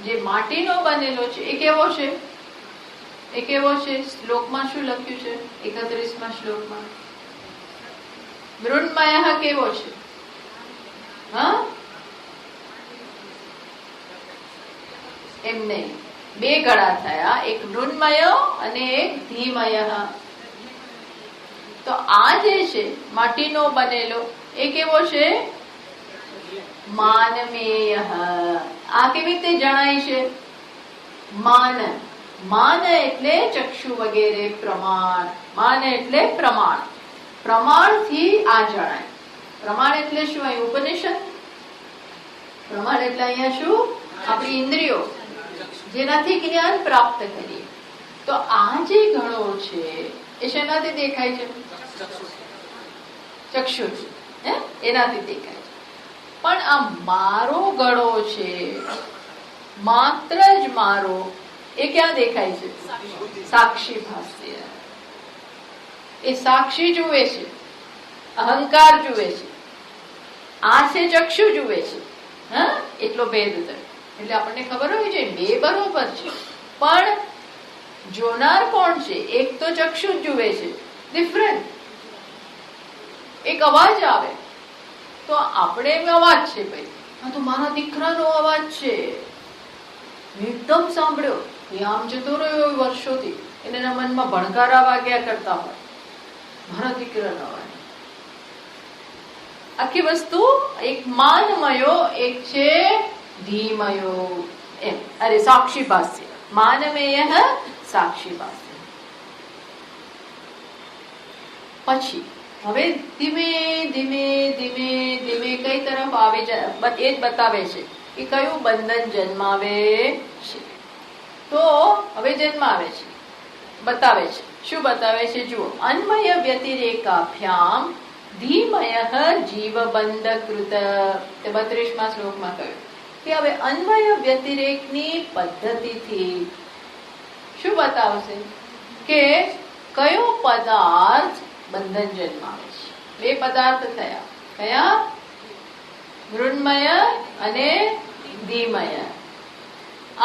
Speaker 1: જે માટીનો બનેલો છે, એ કેવો છે? એ કેવો છે? શ્લોકમાં શું લખ્યું છે? 31મા શ્લોકમાં મૃન્મય કેવો છે? હા, એમ નહીં. બે ગળા થયા, એક મૃન્મય અને એક ધીમય. તો આ જે છે માટીનો બનેલો, એ કેવો છે? માનમેય. આ કેવી રીતે જણાય છે? માન. માન એટલે ચક્ષુ વગેરે પ્રમાણ. માન એટલે પ્રમાણ. પ્રમાણથી આ જણાય. પ્રમાણ એટલે શું? અહીં ઉપનિષદ. પ્રમાણ એટલે અહીંયા શું? આપણી ઇન્દ્રિયો, જેનાથી જ્ઞાન પ્રાપ્ત કરીએ. તો આ જે ઘડો છે એ શેનાથી દેખાય છે? ચક્ષુ છે, એનાથી દેખાય છે. પણ આ મારો ઘડો છે, માત્ર જ મારો, એ ક્યાં દેખાય છે? સાક્ષી ભાસ્ય. એ સાક્ષી જુએ છે, અહંકાર જુએ છે, આ છે ચક્ષુ જુએ છે. એટલો ભેદ થયો. એટલે આપણને ખબર હોય છે બે બરોબર છે, પણ જોનાર કોણ છે? એક તો ચક્ષુ જુએ છે, ડિફરન્ટ. એક અવાજ આવે તો આપણે એમ અવાજ છે ભાઈ, આ તો મારા દીકરાનો અવાજ છે, એકદમ સાંભળ્યો, એ આમ જતો રહ્યો વર્ષોથી, એના મનમાં ભણકારા વાગ્યા કરતા હોય, મારા દીકરાનો અવાજ. આખી વસ્તુ એક માનમયો, એક છે ધીમયો, એમ. અરે સાક્ષી ભાષ્ય, માનમેય સાક્ષી ભાષ્ય. પછી હવે ધીમે ધીમે ધીમે ધીમે કઈ તરફ આવે છે એ જ બતાવે છે કે કયું બંધન જન્માવે છે. તો હવે જન્મ આવે છે, બતાવે છે. શું બતાવે છે? જુઓ, અન્વય વ્યતિરેકાભ્યામ ધીમય જીવ બંધ કૃત. 32મા શ્લોકમાં કહ્યું કે હવે અન્વય વ્યતિરેકની પદ્ધતિથી શું બતાવશે કે કયો પદાર્થ બંધન જન્માવે છે. બે પદાર્થ થયા, કયા? મૃન્મય અને ધીમય.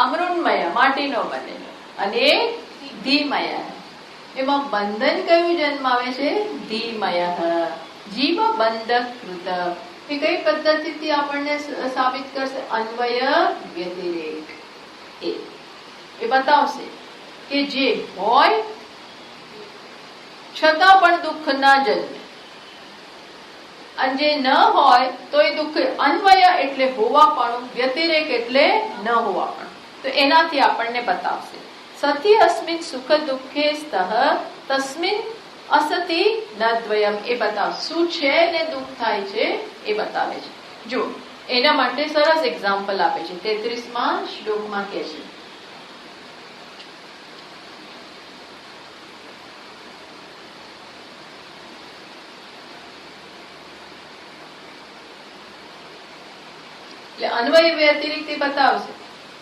Speaker 1: અમૃન્મય માટીનો બનેલો અને ધીમય, એમાં બંધન કયું જન્માવે છે? ધીમય. જીવ બંધ કૃત એ કઈ પદ્ધતિથી આપણને સાબિત કરશે? અન્વય વ્યતિરેક. એ બતાવશે કે જે હોય છતાં પણ દુઃખ ના જન્મે, અને જે ન હોય તો એ દુઃખ. અન્વય એટલે હોવાપણું, વ્યતિરેક એટલે ન હોવાપણું. તો એનાથી આપણને બતાવશે. સતી અસ્મિન સુખ દુઃખે સ્તઃ તસ્મિન અસતી ન દ્વયમ. એ બતાવ શું છે ને દુઃખ થાય છે એ બતાવે છે. જો એના માટે સરસ એક્ઝામ્પલ આપે છે. 33મા શ્લોકમાં કહે છે, અન્વય વ્યતિરિક્ત બતાવશે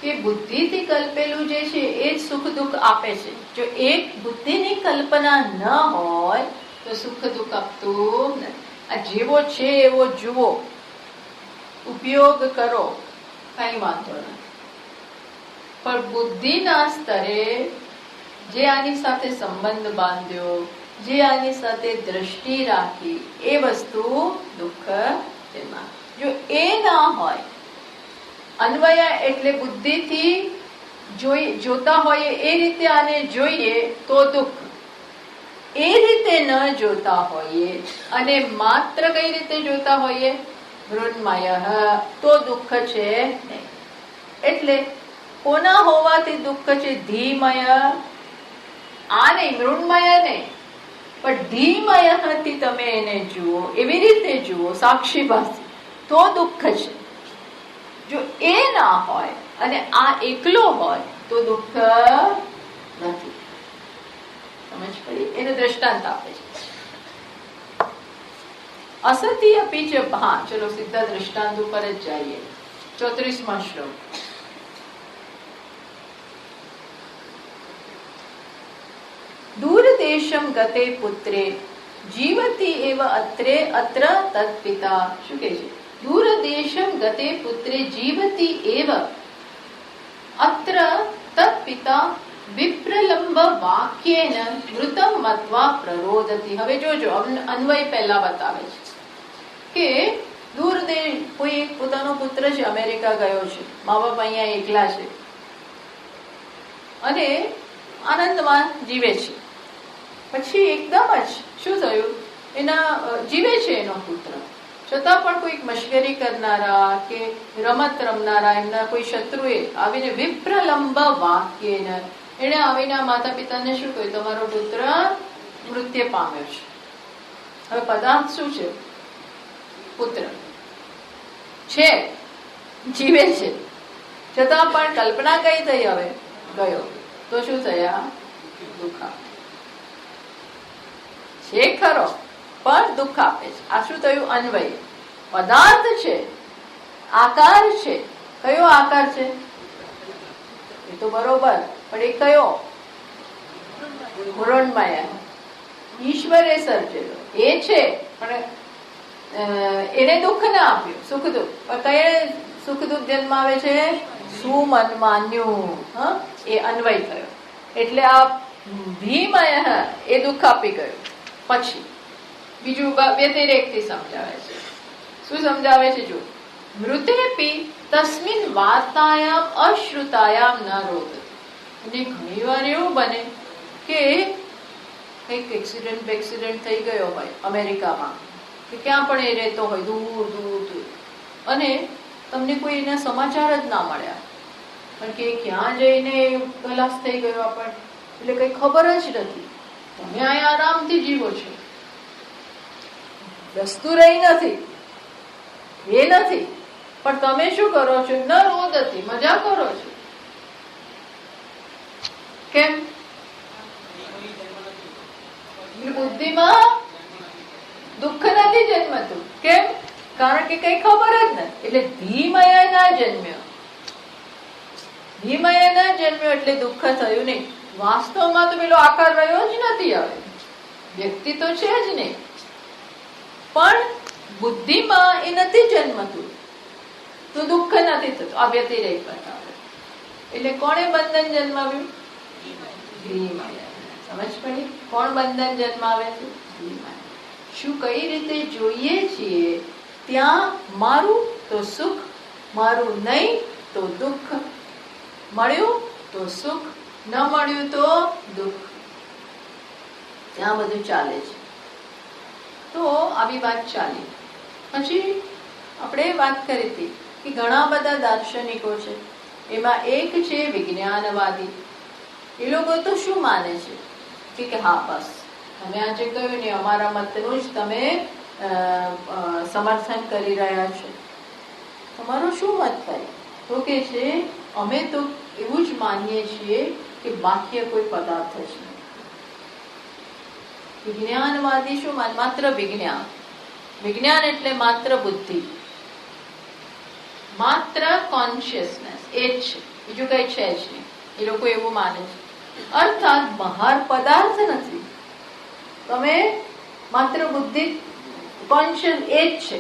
Speaker 1: કે બુદ્ધિથી કલ્પેલું જે છે એ જ સુખ દુઃખ આપે છે. જો એક બુદ્ધિની કલ્પના ન હોય તો સુખ દુઃખ આપતું નથી. આ જેવો છે એવો જુઓ, ઉપયોગ કરો, કઈ વાંધો નથી. પણ બુદ્ધિના સ્તરે જે આની સાથે સંબંધ બાંધ્યો, જે આની સાથે દ્રષ્ટિ રાખી, એ વસ્તુ દુઃખ તેમાં. જો એ ના હોય, અન્વય એટલે બુદ્ધિથી જોતા હોઈએ એ રીતે આને જોઈએ તો દુઃખ. એ રીતે ન જોતા હોઈએ અને માત્ર કઈ રીતે જોતા હોઈએ? મૃન્મય, તો દુઃખ છે નહીં. એટલે કોના હોવાથી દુઃખ છે? ધીમય. આ નહીં, મૃન્મય નહીં, પણ ધીમય થી તમે એને જુઓ, એવી રીતે જુઓ, સાક્ષી ભાષી, તો દુઃખ છે. જો એ ના હોય અને આ એકલો હોય તો દુઃખ નથી. સમજ પડી? એનું દ્રષ્ટાંત આપે છે. અસતી અપી ચ. હા, ચલો સીધા દ્રષ્ટાંત ઉપર જ જઈએ. 34મા શ્લોક. દૂરદેશમ ગતે પુત્રે જીવતી એવ અત્રે અત્ર તત્પિતા. શું કહે છે? દૂરદેશમ ગતે પુત્રે જીવતી એવ અત્ર તત્પિતા વિપ્રલંબ વાક્યેન મૃતમ મત્વા પ્રરોદતિ. હવે જોજો, અન્વય પહેલા બતાવે છે કે દૂરદેશ કોઈ એક પોતાનો પુત્ર છે, અમેરિકા ગયો છે, મા બાપ અહીંયા એકલા છે અને આનંદમાં જીવે છે. પછી એકદમ જ શું થયું? એના જીવે છે એનો પુત્ર, છતાં પણ કોઈક મશ્કરી કરનારા કે રમત રમનારા એમના કોઈ શત્રુએ આવીને વિપ્રલંબ વાક્યેન, એને આવીને માતા પિતાને શું કહ્યું? તમારો પુત્ર મૃત્યુ પામ્યો છે. હવે પદાર્થ શું છે? પુત્ર છે, જીવે છે, છતાં પણ કલ્પના કઈ થઈ? હવે ગયો તો શું થયા? દુઃખ છે ખરો, પણ દુઃખ આપે છે. આ શું થયું? અન્વય. પદાર્થ છે, આકાર છે. કયો આકાર છે? એ તો બરોબર, પણ એ કયો? મૃન્મય. ઈશ્વરે સર્જેલો એ છે, પણ એને દુઃખ ના આપ્યું, સુખ દુઃખ. પણ કયે સુખ દુઃખ જન્માવે છે? સુમનમાન્યું. એ અન્વય થયો. એટલે આ ભીમય એ દુઃખ આપી ગયો. પછી બીજું વ્યતિરેકથી સમજાવે છે. શું સમજાવે છે? જો મૃતેપી તસ્મિન વાર્તાયામ અશ્રુતાયામ ન રોદતિ. અને ઘણી વાર એવું બને કે કંઈક એક્સિડન્ટ થઈ ગયો હોય અમેરિકામાં કે ક્યાં પણ એ રહેતો હોય દૂર દૂર દૂર, અને તમને કોઈ એના સમાચાર જ ના મળ્યા, કારણ કે ક્યાં જઈને ખલાસ થઈ ગયો આપણને એટલે કઈ ખબર જ નથી. તમે અહીંયા આરામથી જીવો છો, વસ્તુ રહી નથી એ નથી, પણ તમે શું કરો છો? ન રોદતી, મજા કરો છો. કેમ? બુદ્ધિમાં દુઃખ નથી જન્મતું. કેમ? કારણ કે કઈ ખબર જ નથી. એટલે ધીમયા ના જન્મ્યો, ધીમયા ના જન્મ્યો એટલે દુઃખ થયું નહીં. વાસ્તવમાં તો પેલો આકાર રહ્યો જ નથી, હવે વ્યક્તિ તો છે જ નહીં, પણ બુદ્ધિમાં એ નથી જન્મતું તો દુઃખ નથી થતું. આ વ્યતિરેક બતાવે. એટલે કોણે બંધન જન્માવ્યું? ધીમયા. સમજ પડી? કોણ બંધન જન્માવે છે? ધીમયા. શું કઈ રીતે જોઈએ છીએ? ત્યાં મારું તો સુખ, મારું નહીં તો દુઃખ, મળ્યું તો સુખ, ન મળ્યું તો દુઃખ. ત્યાં બધું ચાલે છે. તો આવી વાત ચાલી. પછી આપણે વાત કરી હતી કે ઘણા બધા દાર્શનિકો છે, એમાં એક છે વિજ્ઞાનવાદી. એ લોકો તો શું માને છે કે હા બસ તમે આજે કહ્યું ને અમારા મતનું જ તમે સમર્થન કરી રહ્યા છો. તમારો શું મત થાય? તો કે છે અમે તો એવું જ માનીએ છીએ કે બાહ્ય કોઈ પદાર્થ જ નહીં. વિજ્ઞાનવાદી શું માને? માત્ર વિજ્ઞાન. વિજ્ઞાન એટલે માત્ર બુદ્ધિ, માત્ર કોન્શિયસનેસ, એ જ છે, બીજું કઈ છે જ નહીં. એ લોકો એવું માને છે. અર્થાત બહાર પદાર્થ નથી, તમે માત્ર બુદ્ધિ, કોન્શિયસ એ જ છે.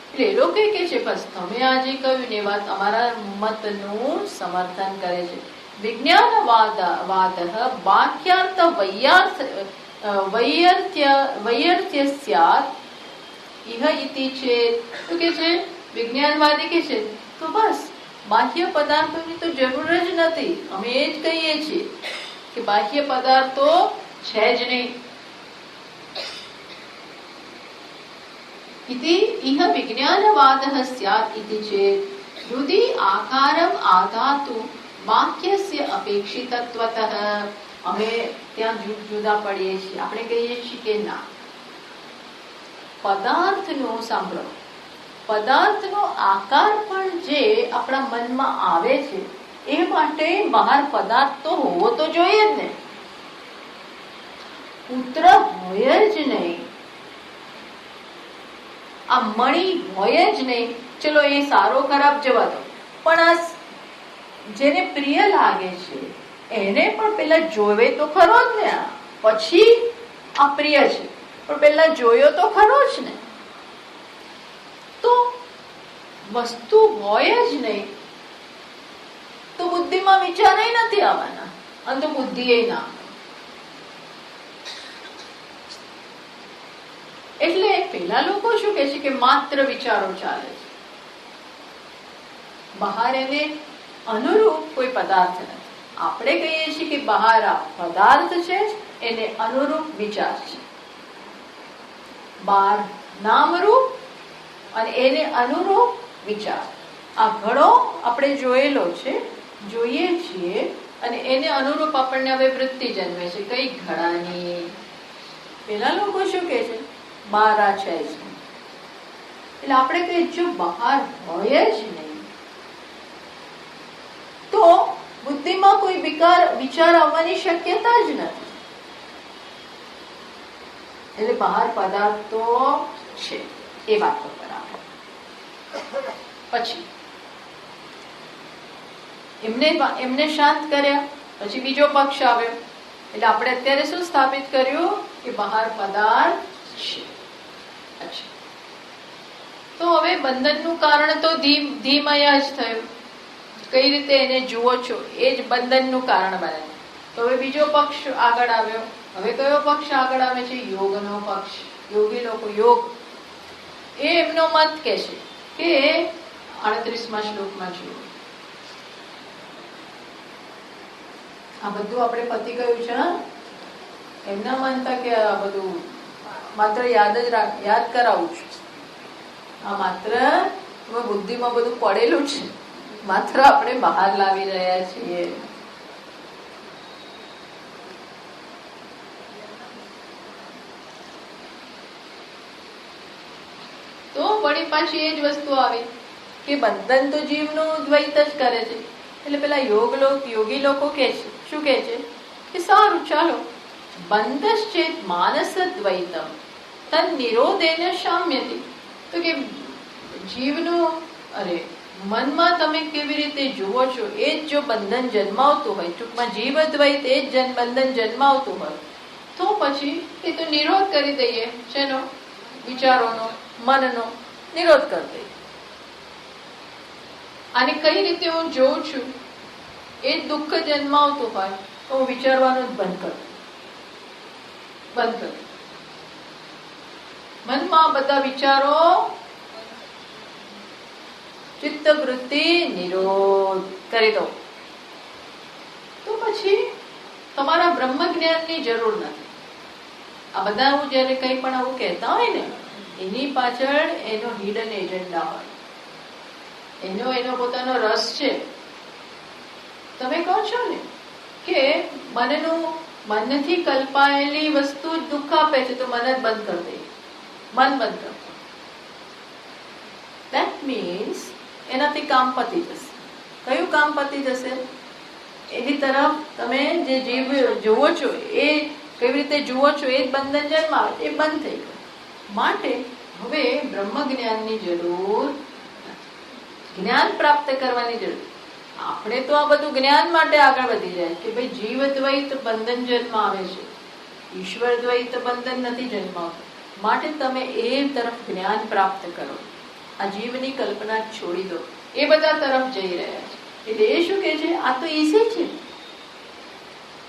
Speaker 1: એટલે એ લોકો કે છે બસ તમે આજે કહ્યું ને વાત અમારા મતનું સમર્થન કરે છે. વિજ્ઞાનવાદ વાક્યાર્થ વૈયર્થ્ય સ્યાત ઇહ ઇતિ છે. તો કે છે વિજ્ઞાનવાદી કે છે તો બસ બાહ્ય પદાર્થોની તો જરૂર જ નથી. અમે એ જ કહીએ છીએ કે બાહ્ય પદાર્થો છે જ નહીં. इति इह विज्ञानवादः स्यात् इति चेत् हृदि आकारम् आदातु वाक्यस्य अपेक्षितत्वतः. અમે ત્યાં જુદા પડીએ છીએ. આપણે કહીએ છીએ કે ના, પદાર્થનો સાંભળો, પદાર્થનો આકાર પણ જે આપણા મનમાં આવે છે એ માટે બહાર પદાર્થ તો હોવો તો જોઈએ જ ને. પુત્ર હોય જ નહીં, આ મણી હોય જ નહીં. ચલો એ સારો ખરાબ જવા દો, પણ આ જેને પ્રિય લાગે છે એને પણ પેલા જોવે તો ખરો જ ને. પછી આ પ્રિય છે પણ પેલા જોયો તો ખરો જ ને. તો વસ્તુ હોય જ નહીં તો બુદ્ધિમાં વિચાર નથી આવવાના, અને તો બુદ્ધિ એ ના. એટલે પેલા લોકો શું કે છે કે માત્ર વિચારો ચાલે છે, બહાર એને અનુરૂપ કોઈ પદાર્થ નથી. આપણે કહીએ છીએ કે બહાર આ પદાર્થ છે, એને અનુરૂપ વિચાર છે. બહાર નામરૂપ અને એને અનુરૂપ વિચાર. આ ઘડો આપણે જોયેલો છે, જોઈએ છીએ, અને એને અનુરૂપ આપણને હવે વૃત્તિ જન્મે છે કઈ ઘડાની. પેલા લોકો શું કે છે? બહાર આ છે જ નહીં. એટલે આપણે કહીએ જો બહાર હોય જ નહીં તો બુદ્ધિમાં કોઈ વિચાર આવવાની શક્યતા જ નથી. એટલે બહાર પદાર્થ તો છે એ વાત પર આવે. પછી એમને શાંત કર્યા, પછી બીજો પક્ષ આવ્યો. એટલે આપણે અત્યારે શું સ્થાપિત કર્યું કે બહાર પદાર્થ છે. અચ્છા, તો હવે બંધનનું કારણ તો ધીમયા જ થયું. કઈ રીતે એને જુઓ છો એ જ બંધનનું કારણ બને. તો હવે બીજો પક્ષ આગળ આવ્યો. હવે કયો પક્ષ આગળ આવે છે? યોગનો પક્ષ. યોગી લોકો યોગ એ એમનો મત કે છે કે 38મા શ્લોકમાં જુઓ. આ બધું આપણે પતી ગયું છે. એમના માનતા કે આ બધું માત્ર યાદ કરાવું છું. આ માત્ર બુદ્ધિમાં બધું પડેલું છે, માત્ર આપણે બહાર લાવી રહ્યા છીએ. તો વળી પાછી એ જ વસ્તુ આવી કે બંધન તો જીવનું દ્વૈત જ કરે છે. એટલે પેલા યોગી લોકો કે છે, શું કે છે કે સારું ચાલો, બંધશ્ચેત માનસ દ્વૈતમ તન નિરોધેન શામ્યતિ. તો કે જીવનું મનમાં તમે કેવી રીતે જુઓ છો એ જ જો બંધન જન્માવતું હોય, ટૂંકમાં જીવ દ્વૈત એ જ બંધન જન્માવતું હોય, તો પછી એ તો નિરોધ કરી દઈએ. શેનો? વિચારોનો, મનનો નિરોધ કરી દઈએ. અને કઈ રીતે હું જોઉં છું એ દુઃખ જન્માવતું હોય તો હું વિચારવાનું જ બંધ કરું. મનમાં બધા વિચારો, ચિત્ત વૃત્તિ નિરોધ કરી દો. તો પછી તમારા બ્રહ્મ જ્ઞાનની જરૂર નથી. આ બધા હું જયારે કઈ પણ આવું કહેતા હોય ને, એની પાછળ એનો હિડન એજન્ડા હોય, એનો પોતાનો રસ છે. તમે કહો છો ને કે મનથી કલ્પાયેલી વસ્તુ જ દુઃખ આપે છે, તો મન જ બંધ કરી દઈએ. મન બંધ કરતો, ધેટ મીન્સ એનાથી કામ પતી જશે. કયું કામ પતી જશે? એની તરફ તમે જે જીવ જુઓ છો એ કેવી રીતે જુઓ છો એ જ બંધન જન્માવે, એ બંધ થઈ ગયું. માટે હવે બ્રહ્મ જ્ઞાનની જરૂર, જ્ઞાન પ્રાપ્ત કરવાની જરૂર. આપણે તો આ બધું જ્ઞાન માટે આગળ વધી જાય કે ભાઈ જીવ દ્વૈત બંધન જન્માવે છે, ઈશ્વર દ્વૈત બંધન નથી જન્માવતું. માટે તમે એ તરફ જ્ઞાન પ્રાપ્ત કરો, આ જીવની કલ્પના છોડી દો. એ બધા તરફ જઈ રહ્યા છે. એટલે એ શું કે છે? આ તો ઈઝી છે,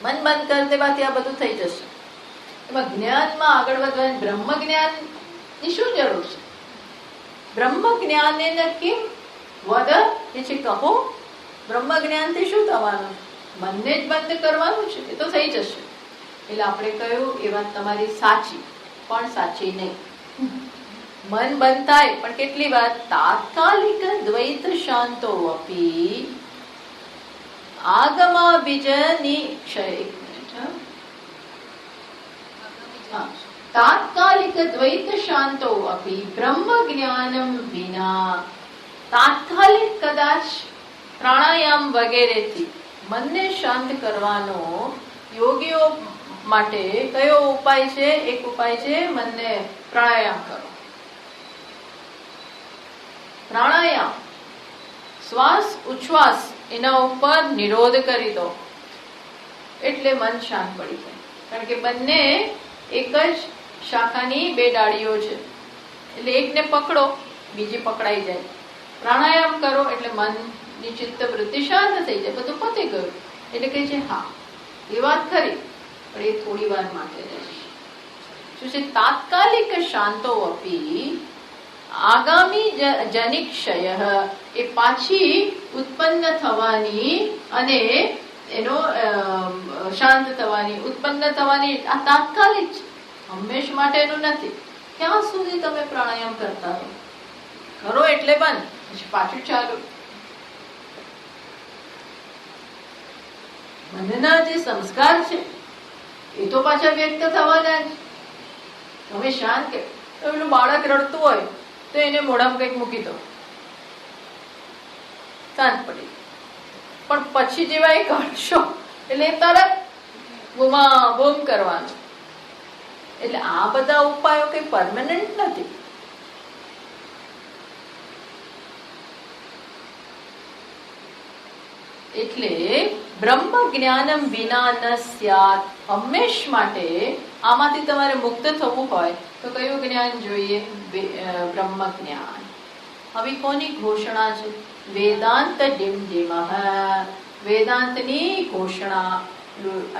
Speaker 1: મન બંધ કરી દેવાથી આ બધું થઈ જશે. એમાં જ્ઞાનમાં આગળ વધવાની બ્રહ્મ જ્ઞાનની શું જરૂર છે? બ્રહ્મ જ્ઞાને કેમ વદ એ છે કહો. બ્રહ્મ જ્ઞાનથી શું થવાનું? મનને જ બંધ કરવાનું છે, એ તો થઈ જશે. એટલે આપણે કહ્યું એ વાત તમારી સાચી, પણ સાચી નહીં. મન બંધ થાય પણ કેટલી વાર? તાત્કાલિક દ્વૈત શાંતો અપી આગમા બીજની ક્ષય. તાત્કાલિક દ્વૈત શાંતો અપી બ્રહ્મ જ્ઞાનમ વિના. તાત્કાલિક કદાચ પ્રાણાયામ વગેરેથી મનને શાંત કરવાનો યોગીઓ માટે કયો ઉપાય છે? એક ઉપાય છે મનને પ્રાણાયામ કરો. પ્રાણાયામ, શ્વાસ ઉચ્છ્વાસ એના ઉપર નિરોધ કરી દો એટલે મન શાંત પડી જાય. કારણ કે બંને એક જ શાખાની બે ડાળીઓ છે, એટલે એકને પકડો બીજી પકડાઈ જાય. પ્રાણાયામ કરો એટલે મનની ચિત્ત વૃત્તિ શાંત થઈ જાય, બધું પતી ગયું. એટલે કહે છે હા એ વાત ખરી, પણ એ થોડી વાર માટે રહેશે. શું છે? તાત્કાલિક શાંતો અપી આગામી જનિક્ષય, એ પાછી ઉત્પન્ન થવાની અને એનો શાંત થવાની, ઉત્પન્ન થવાની આ તાત્કાલિક છે, હંમેશ માટેનું નથી. ક્યાં સુધી તમે પ્રાણાયામ કરતા રહો? કરો એટલે બંધ, પછી પાછું ચાલુ. મનના જે સંસ્કાર છે એ તો પાછા વ્યક્ત થવાના જ. તમે શાંત કે પેલું બાળક રડતું હોય તો એને મોઢામાં કંઈક મૂકી દો, શાંત પડી. પણ પછી જેવા એ કાઢશો એટલે તરત બૂમા બૂમ કરવાનું. એટલે આ બધા ઉપાયો કઈ પરમાનન્ટ નથી. એટલે બ્રહ્મ જ્ઞાનમ વિના ન સ્યાત, હંમેશ માટે આમાંથી તમારે મુક્ત થવું હોય તો કયું જ્ઞાન જોઈએ? બ્રહ્મ જ્ઞાન. હવે કોની ઘોષણા છે? વેદાંત ડિમડિમઃ. વેદાંતની ઘોષણા.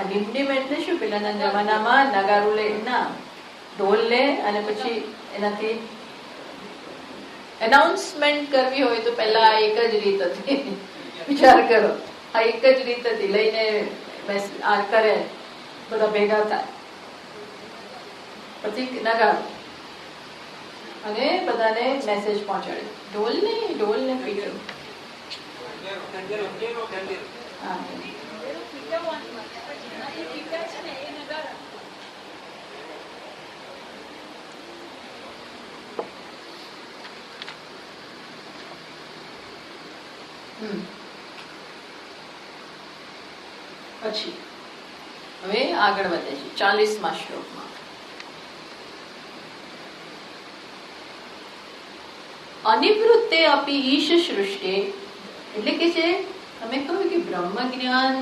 Speaker 1: ડિમડિમ એટલે શું? પેલાના જમાનામાં નગારું લઈને ઢોલ લે અને પછી એનાથી એનાઉન્સમેન્ટ કરવી હોય તો પહેલા એક જ રીત હતી. વિચાર કરો, આ એક જ રીત હતી, લઈને આ કરે, બધા ભેગા થાય, પછી નગાડો અને બધાને મેસેજ પહોંચાડે. ઢોલ ને પીટો. હા, પછી હવે આગળ વધે છે 40મા શ્લોકમાં. અનિવૃત્તે અપી ઈશ સૃષ્ટિ, એટલે કે છે તમે કહ્યું કે બ્રહ્મ જ્ઞાન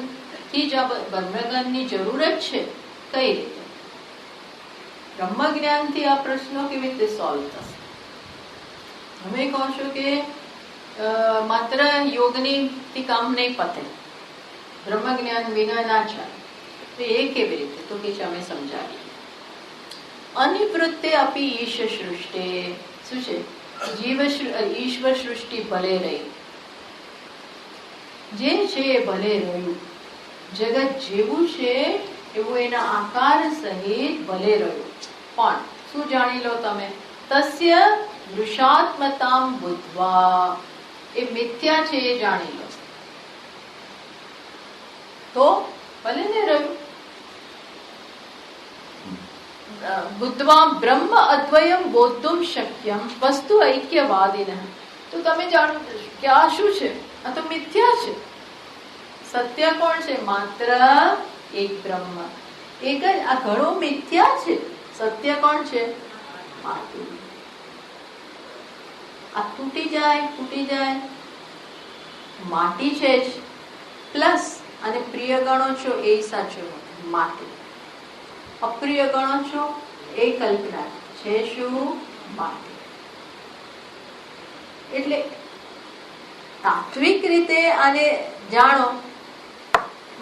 Speaker 1: થી જ બ્રહ્મ જ્ઞાનની જરૂરત છે. કઈ રીતે બ્રહ્મ જ્ઞાન થી આ પ્રશ્નો કેવી રીતે સોલ્વ થશે? તમે કહો છો કે માત્ર યોગની થી કામ નહીં પતે, બ્રહ્મ જ્ઞાન વિના ના ચાલે. તો એ કેવી રીતે? તો કે અમે સમજાવીએ. અનિવૃત્તે અપી ઈશ સૃષ્ટિ, શું છે? ઈશ્વર સૃષ્ટિ ભલે રહી, જે છે એ ભલે રહ્યું, જગત જેવું છે એવું એના આકાર સહિત ભલે રહ્યું. પણ શું જાણી લો તમે? તસ્ય વૃષાત્મતામ બુદ્ધ્વા, એ મિથ્યા છે એ જાણી લો તો ભલે ને રહ્યું. બુદ્ધવા બ્રહ્મ અદ્વયમ બોધુમ શક્યમ વસ્તુ ઐક્યવાદિનઃ. તો તમે જાણો કે આ શું છે? આ તો મિથ્યા છે. સત્ય કોણ છે? માત્ર એક બ્રહ્મ, એક જ. આ ઘણો મિથ્યા છે. સત્ય કોણ છે? માટી. આ તૂટી જાય, માટી છે જ, પ્લસ અને પ્રિય ગણો છો એ સાચું માટી, અપ્રિય ગણો છો એ કલ્પના છે. શું? માટી. એટલે તાત્વિક રીતે આને જાણો,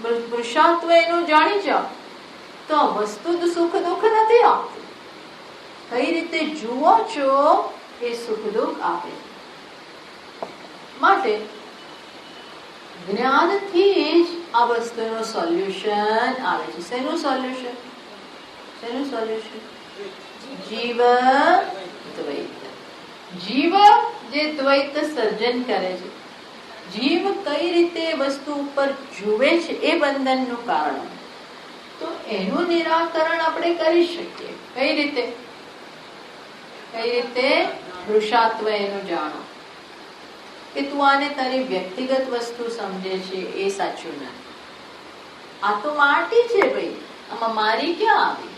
Speaker 1: પુરુષાર્થ એનું જાણી જાઓ તો વસ્તુ સુખ દુઃખ નથી આપતી. કઈ રીતે જુઓ છો એ સુખ દુઃખ આપે. માટે જ્ઞાનથી જ આ વસ્તુનું સોલ્યુશન આવે છે. શેનું સોલ્યુશન? જીવ દ્વૈત. જીવ જે દ્વૈત સર્જન કરે છે, જીવ કઈ રીતે વસ્તુ ઉપર જુએ છે એ બંધનનું કારણ. તો એનું નિરાકરણ આપણે કરી શકીએ. કઈ રીતે? પુરુષાર્થ એનું જાણો કે તું આને તારી વ્યક્તિગત વસ્તુ સમજે છે એ સાચું નથી. આ તો માટી છે ભાઈ, આમાં મારી ક્યાં આવી?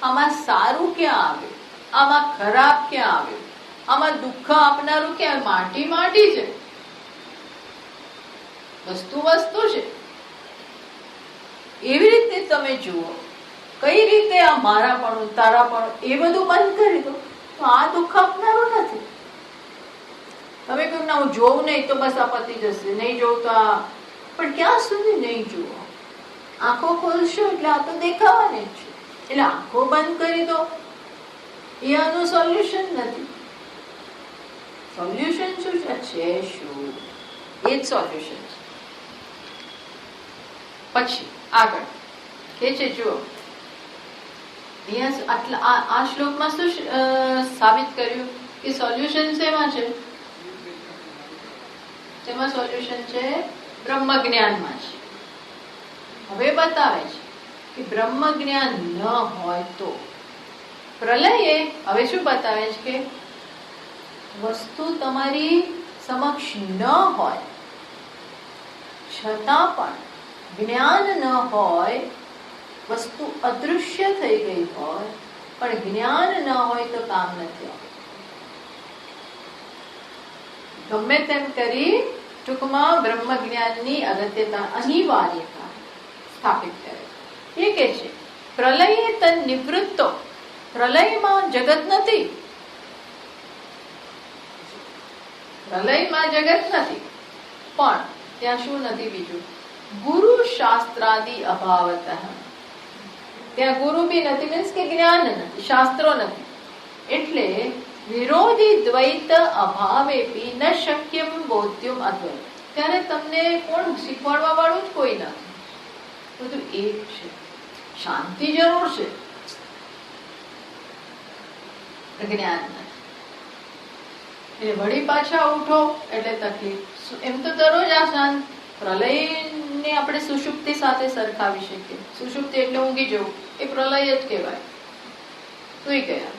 Speaker 1: આમાં સારું ક્યાં આવ્યું? આમાં ખરાબ ક્યાં આવ્યું? આમાં દુઃખ આપનારું ક્યાં? માટી છે, વસ્તુ છે. એવી રીતે તમે જુઓ. કઈ રીતે આ મારાપણું, તારાપણું એ બધું બંધ કરી દો તો આ દુઃખ આપનારું નથી. તમે કહો ના હું જોઉં નહીં તો બસ આ પતી જશે, નહીં જોઉં તો આ. પણ ક્યાં સુધી નહીં જુઓ? આંખો ખોલશો એટલે આ તો દેખાવાની જ છે. એટલે આંખો બંધ કરી દો એ આનું સોલ્યુશન નથી. સોલ્યુશન શું છે? શું? એ જ સોલ્યુશન છે. પછી આગળ કે છે જુઓ, આ શ્લોકમાં શું સાબિત કર્યું કે સોલ્યુશન શેમાં છે? તેમાં સોલ્યુશન છે બ્રહ્મ જ્ઞાનમાં છે. હવે બતાવે છે કે બ્રહ્મ જ્ઞાન ન હોય તો પ્રલયે, હવે શું બતાવે છે કે વસ્તુ તમારી સમક્ષ ન હોય છતાં પણ, જ્ઞાન ન હોય, વસ્તુ અદૃશ્ય થઈ ગઈ હોય પણ જ્ઞાન ન હોય તો કામ નથી આવતું. ગમે તેમ કરી ટૂંકમાં બ્રહ્મ જ્ઞાનની અગત્યતા, અનિવાર્યતા સ્થાપિત કરે. એ કે છે પ્રલયે તન નિવૃત્તો. પ્રલયમાં જગત નથી, પણ ત્યાં શું નથી બીજું? ગુરુ શાસ્ત્રાદિ અભાવતઃ. ત્યાં ગુરુ બી નથી, મીન્સ કે જ્ઞાન નથી, શાસ્ત્રો નથી. એટલે વિરોધી દ્વૈત અભાવેપી ન શક્યમ બોધ્યમ અદ્વૈત. ત્યારે તમને કોણ શીખવાડવા વાળું જ કોઈ નથી, બધું એક છે. શાંતિ જરૂર છે, જ્ઞાન નથી. એટલે વળી પાછા ઉઠો એટલે તકલીફ. એમ તો દરરોજ આ શાંત પ્રલયને આપણે સુષુપ્તિ સાથે સરખાવી શકીએ. સુષુપ્તિ એટલે ઊંઘી જવું, એ પ્રલય જ કહેવાય, સુઈ ગયા.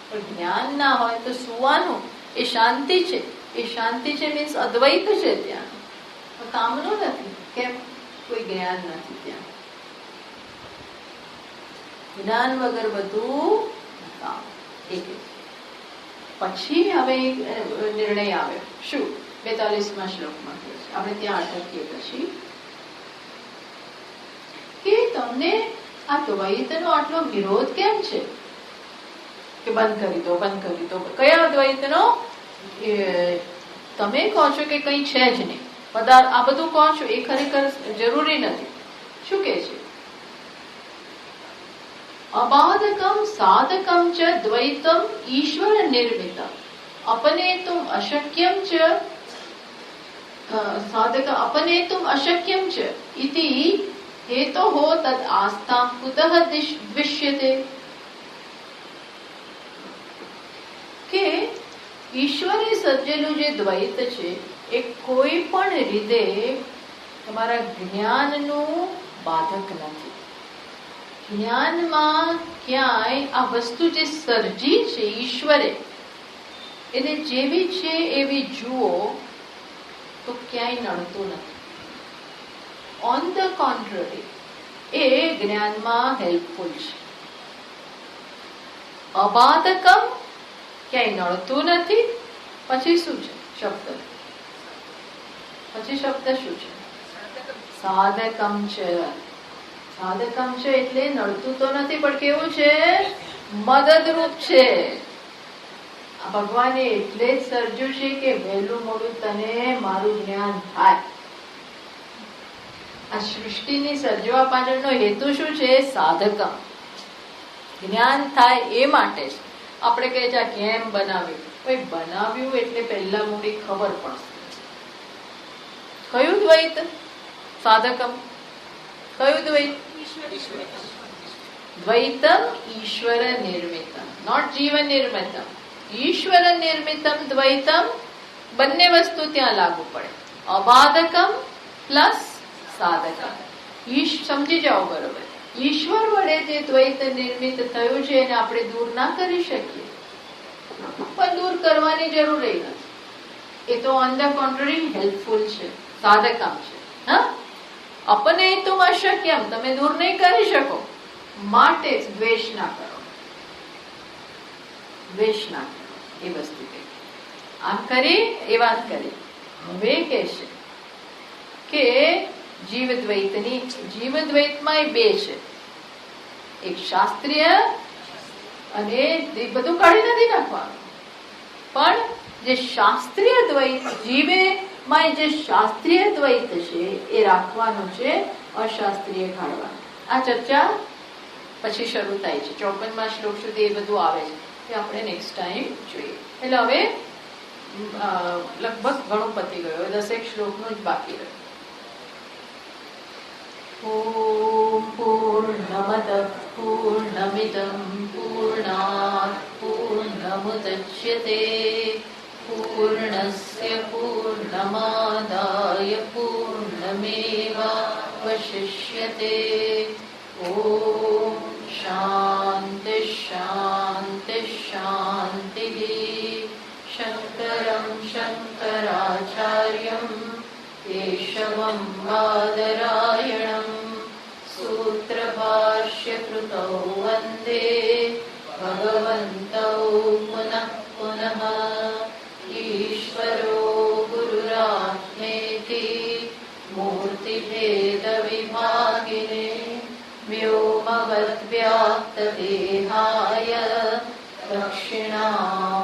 Speaker 1: પણ જ્ઞાન ના હોય તો સુવાનું એ શાંતિ છે. એ શાંતિ છે મીન્સ અદ્વૈત છે. ત્યાં કામનું નથી. કેમ? કોઈ જ્ઞાન નથી ત્યાં. જ્ઞાન વગર બધું કામ. પછી હવે નિર્ણય આવે. શું? 42મા શ્લોકમાં કહે છે. આપણે ત્યાં અટકીએ પછી કે તમને આ દ્વૈતનો આટલો વિરોધ કેમ છે? કે બંધ કરી દો, બંધ કરી દો. કયા દ્વૈતનો? તમે કહો છો કે કઈ છે જ નહીં, પદાર્થ, આ બધું કહો છો એ ખરેખર જરૂરી નથી. શું કે છે? અબાધકમ સાધકમ ચ દ્વૈતમ ઈશ્વર નિર્મિતમ અપનેતુમ અશક્યમ ચ સાધક અપનેતુમ અશક્યમ ચ ઇતિ હેતોઃ તદ આસ્થાં કુતઃ દ્વિષ્યતે. કે ઈશ્વરે સર્જેલું જે દ્વૈત છે એ કોઈ પણ રીતે તમારા જ્ઞાનનું બાધક નથી. જ્ઞાનમાં ક્યાંય આ વસ્તુ જે સર્જી છે ઈશ્વરે, એને જેવી છે એવી જુઓ તો ક્યાંય નડતું નથી. ઓન ધ કોન્ટ્રરી, એ જ્ઞાનમાં હેલ્પફુલ છે. અબાધકમ, ક્યાંય નડતું નથી. પછી શું છે શબ્દ? પછી શબ્દ શું છે? સાધકમ છે. સાધકમ છે એટલે નડતું તો નથી, પણ કેવું છે? મદદરૂપ છે. ભગવાને એટલે જ સર્જ્યું છે કે વહેલું મોડું તને મારું જ્ઞાન થાય. આ સૃષ્ટિની સર્જવા પાછળનો હેતુ શું છે? સાધકમ, જ્ઞાન થાય એ માટે છે. આપણે કહે છે કેમ બનાવ્યું? ભાઈ બનાવ્યું એટલે પહેલા મૂડી ખબર પડશે. કયું દ્વૈત? સાધકમ. કયું દ્વૈત? દ્વૈતમ ઈશ્વર નિર્મિતમ, નોટ જીવ નિર્મિતમ. ઈશ્વર નિર્મિતમ દ્વૈતમ, બંને વસ્તુ ત્યાં લાગુ પડે. અબાધકમ પ્લસ સાધકમ. સમજી જાઓ બરોબર. ઈશ્વર વડે જે દ્વૈત નિર્મિત થયું છે એને આપણે દૂર ના કરી શકીએ, પણ દૂર કરવાની જરૂર નથી. એ તો ઓન ધ કોન્ટ્રરી હેલ્પફુલ છે, સાધકમ છે. હા, અપને તુમ અશક્યમ, તમે દૂર નહીં કરી શકો, માટે દ્વેષ ના કરો. દ્વેષ ના કરો એ વસ્તુ કઈ. આમ કરી એ વાત કરી. હવે કે છે કે જીવદ્વૈતની, જીવદ્વૈતમાં બે છે. એક શાસ્ત્રીય અને બધું કાઢી નથી નાખવાનું, પણ જે શાસ્ત્રીય દ્વૈત, જીવે માં જે શાસ્ત્રીય દ્વૈત છે એ રાખવાનું છે, અશાસ્ત્રીય કાઢવાનું. આ ચર્ચા પછી શરૂ થાય છે. 54મા શ્લોક સુધી એ બધું આવે છે, એ આપણે નેક્સ્ટ ટાઈમ જોઈએ. એટલે હવે લગભગ ઘણું પતી ગયો, 10 શ્લોકનો જ બાકી રહ્યો. ઓમ પૂર્ણમદ પૂર્ણમિદં પૂર્ણાત પૂર્ણમુદચ્યતે પૂર્ણસ્ય પૂર્ણમાદાય પૂર્ણમેવાવશિષ્યતે. ઓમ શાંતિ શાંતિ શાંતિ. શંકરં શંકરાચાર્યં કેશવં બાદરાયણં સૂત્રભાષ્યકૃતૌ વંદે ભગવन्तौ પુનઃ પુનઃ. ઈશ્વરો ગુરુરાત્મેતિ મૂર્તિભેદવિભાગિને વ્યોમવદ્વ્યાપ્તદેહાય દક્ષિણા